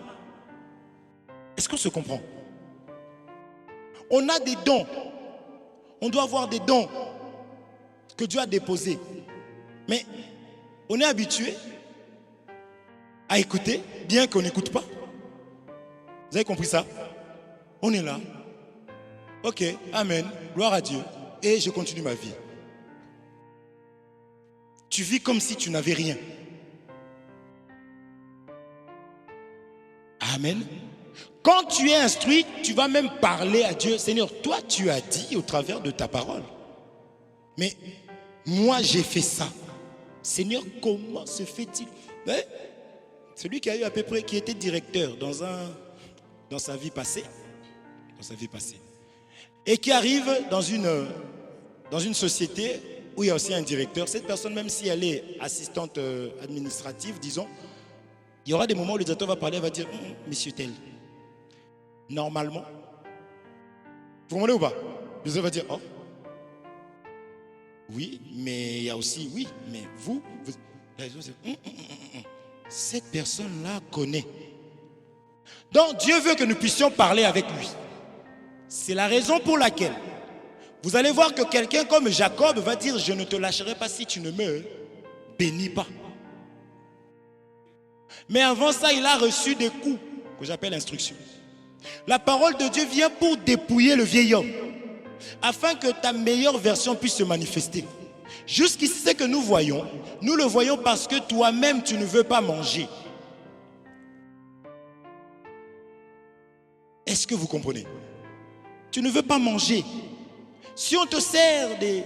Est-ce qu'on se comprend? On a des dons. On doit avoir des dons que Dieu a déposés. Mais on est habitué à écouter, bien qu'on n'écoute pas. Vous avez compris ça? On est là. Ok, amen, gloire à Dieu. Et je continue ma vie. Tu vis comme si tu n'avais rien. Amen. Quand tu es instruit, tu vas même parler à Dieu. Seigneur, toi tu as dit au travers de ta parole. Mais moi j'ai fait ça. Seigneur, comment se fait-il? Celui qui a eu à peu près, qui était directeur dans sa vie passée, et qui arrive dans une société où il y a aussi un directeur. Cette personne, même si elle est assistante administrative, disons, il y aura des moments où le directeur va parler, elle va dire, monsieur tel, normalement, vous comprenez ou pas? Le directeur va dire, oh, oui, mais il y a aussi, oui, mais vous cette personne-là connaît. Donc Dieu veut que nous puissions parler avec lui. C'est la raison pour laquelle vous allez voir que quelqu'un comme Jacob va dire, je ne te lâcherai pas si tu ne me bénis pas. Mais avant ça, il a reçu des coups que j'appelle instruction. La parole de Dieu vient pour dépouiller le vieil homme, afin que ta meilleure version puisse se manifester. Jusqu'ici, ce que nous le voyons parce que toi-même, tu ne veux pas manger. Est-ce que vous comprenez? Tu ne veux pas manger. Si on te sert des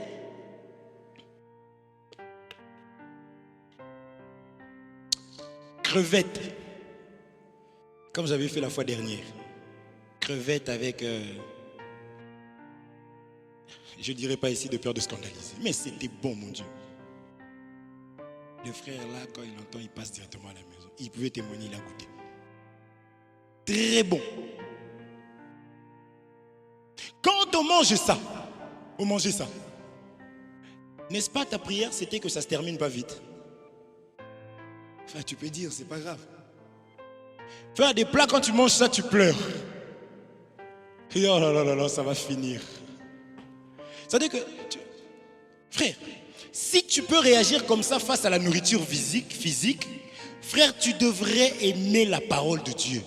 crevettes, comme j'avais fait la fois dernière, crevettes avec... je ne dirais pas ici de peur de scandaliser, mais c'était bon, mon Dieu. Le frère là, quand il entend, il passe directement à la maison. Il pouvait témoigner, il a goûté. Très bon. Quand on mange ça, n'est-ce pas ta prière, c'était que ça ne se termine pas vite? Enfin, tu peux dire, c'est pas grave. Faire des plats, quand tu manges ça, tu pleures. Et oh là là là là, ça va finir. C'est-à-dire que, frère, si tu peux réagir comme ça face à la nourriture physique, frère, tu devrais aimer la parole de Dieu.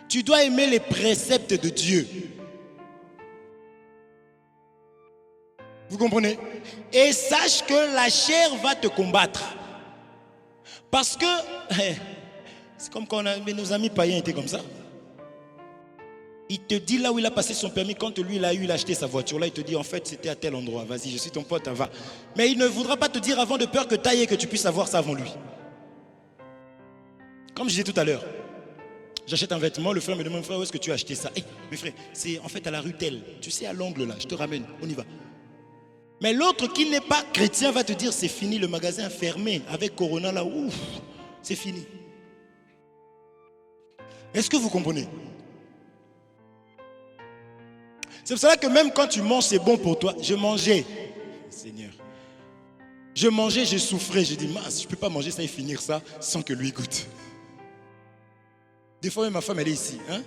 Tu dois aimer les préceptes de Dieu. Vous comprenez? Et sache que la chair va te combattre. Parce que, c'est comme quand nos amis païens étaient comme ça. Il te dit là où il a passé son permis, quand lui il a acheté sa voiture, là il te dit en fait c'était à tel endroit, vas-y je suis ton pote, va. Mais il ne voudra pas te dire avant de peur que tu ailles et que tu puisses avoir ça avant lui. Comme je disais tout à l'heure, j'achète un vêtement, le frère me demande, frère où est-ce que tu as acheté ça? Mais frère, c'est en fait à la rue telle, tu sais à l'angle là, je te ramène, on y va. Mais l'autre qui n'est pas chrétien va te dire c'est fini, le magasin fermé avec Corona là, ouf, c'est fini. Est-ce que vous comprenez? C'est pour cela que même quand tu manges, c'est bon pour toi. Je mangeais, Seigneur. Je mangeais, je souffrais. Je dis, mince, je ne peux pas manger ça et finir ça sans que lui goûte. Des fois, même ma femme, elle est ici. Hein?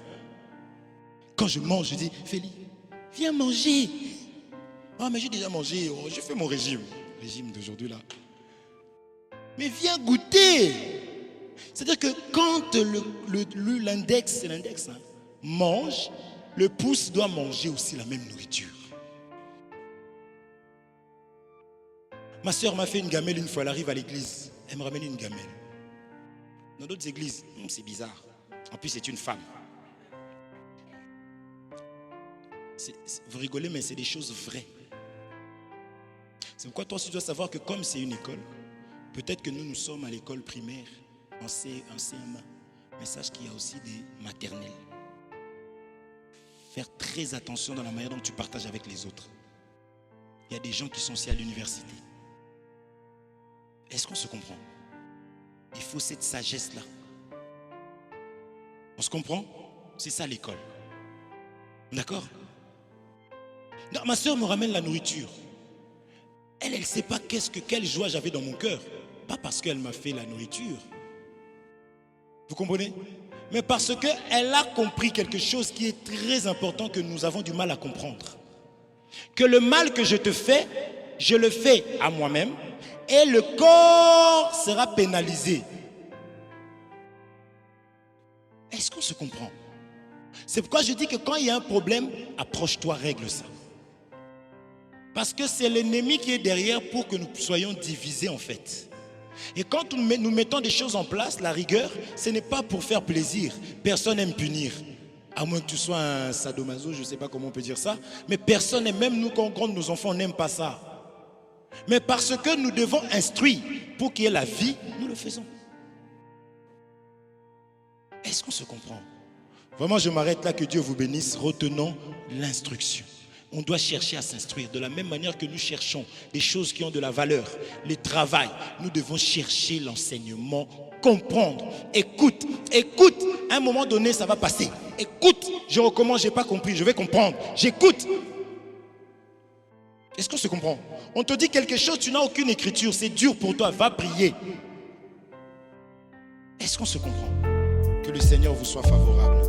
Quand je mange, je dis, Félix, viens manger. Ah, mais j'ai déjà mangé. Oh, j'ai fait mon régime. Régime d'aujourd'hui, là. Mais viens goûter. C'est-à-dire que quand l'index, c'est l'index, hein, mange, le pouce doit manger aussi la même nourriture. Ma soeur m'a fait une gamelle une fois, elle arrive à l'église. Elle me ramène une gamelle. Dans d'autres églises, c'est bizarre. En plus, c'est une femme. Vous rigolez, mais c'est des choses vraies. C'est pourquoi toi aussi tu dois savoir que comme c'est une école, peut-être que nous sommes à l'école primaire, en CM1, mais sache qu'il y a aussi des maternelles. Faire très attention dans la manière dont tu partages avec les autres. Il y a des gens qui sont aussi à l'université. Est-ce qu'on se comprend? Il faut cette sagesse-là. On se comprend? C'est ça l'école. D'accord? Non, ma soeur me ramène la nourriture. Elle ne sait pas quelle joie j'avais dans mon cœur. Pas parce qu'elle m'a fait la nourriture. Vous comprenez? Mais parce qu'elle a compris quelque chose qui est très important que nous avons du mal à comprendre. Que le mal que je te fais, je le fais à moi-même et le corps sera pénalisé. Est-ce qu'on se comprend? C'est pourquoi je dis que quand il y a un problème, approche-toi, règle ça. Parce que c'est l'ennemi qui est derrière pour que nous soyons divisés en fait. Et quand nous mettons des choses en place, la rigueur, ce n'est pas pour faire plaisir. Personne n'aime punir. À moins que tu sois un sadomaso, je ne sais pas comment on peut dire ça. Mais personne n'aime, même nous quand nos enfants n'aiment pas ça. Mais parce que nous devons instruire pour qu'il y ait la vie, nous le faisons. Est-ce qu'on se comprend? Vraiment, je m'arrête là, que Dieu vous bénisse. Retenons l'instruction. On doit chercher à s'instruire de la même manière que nous cherchons des choses qui ont de la valeur, le travail. Nous devons chercher l'enseignement, comprendre. Écoute, à un moment donné, ça va passer. Écoute, je recommence, je n'ai pas compris, je vais comprendre. J'écoute. Est-ce qu'on se comprend? On te dit quelque chose, tu n'as aucune écriture, c'est dur pour toi, va prier. Est-ce qu'on se comprend? Que le Seigneur vous soit favorable.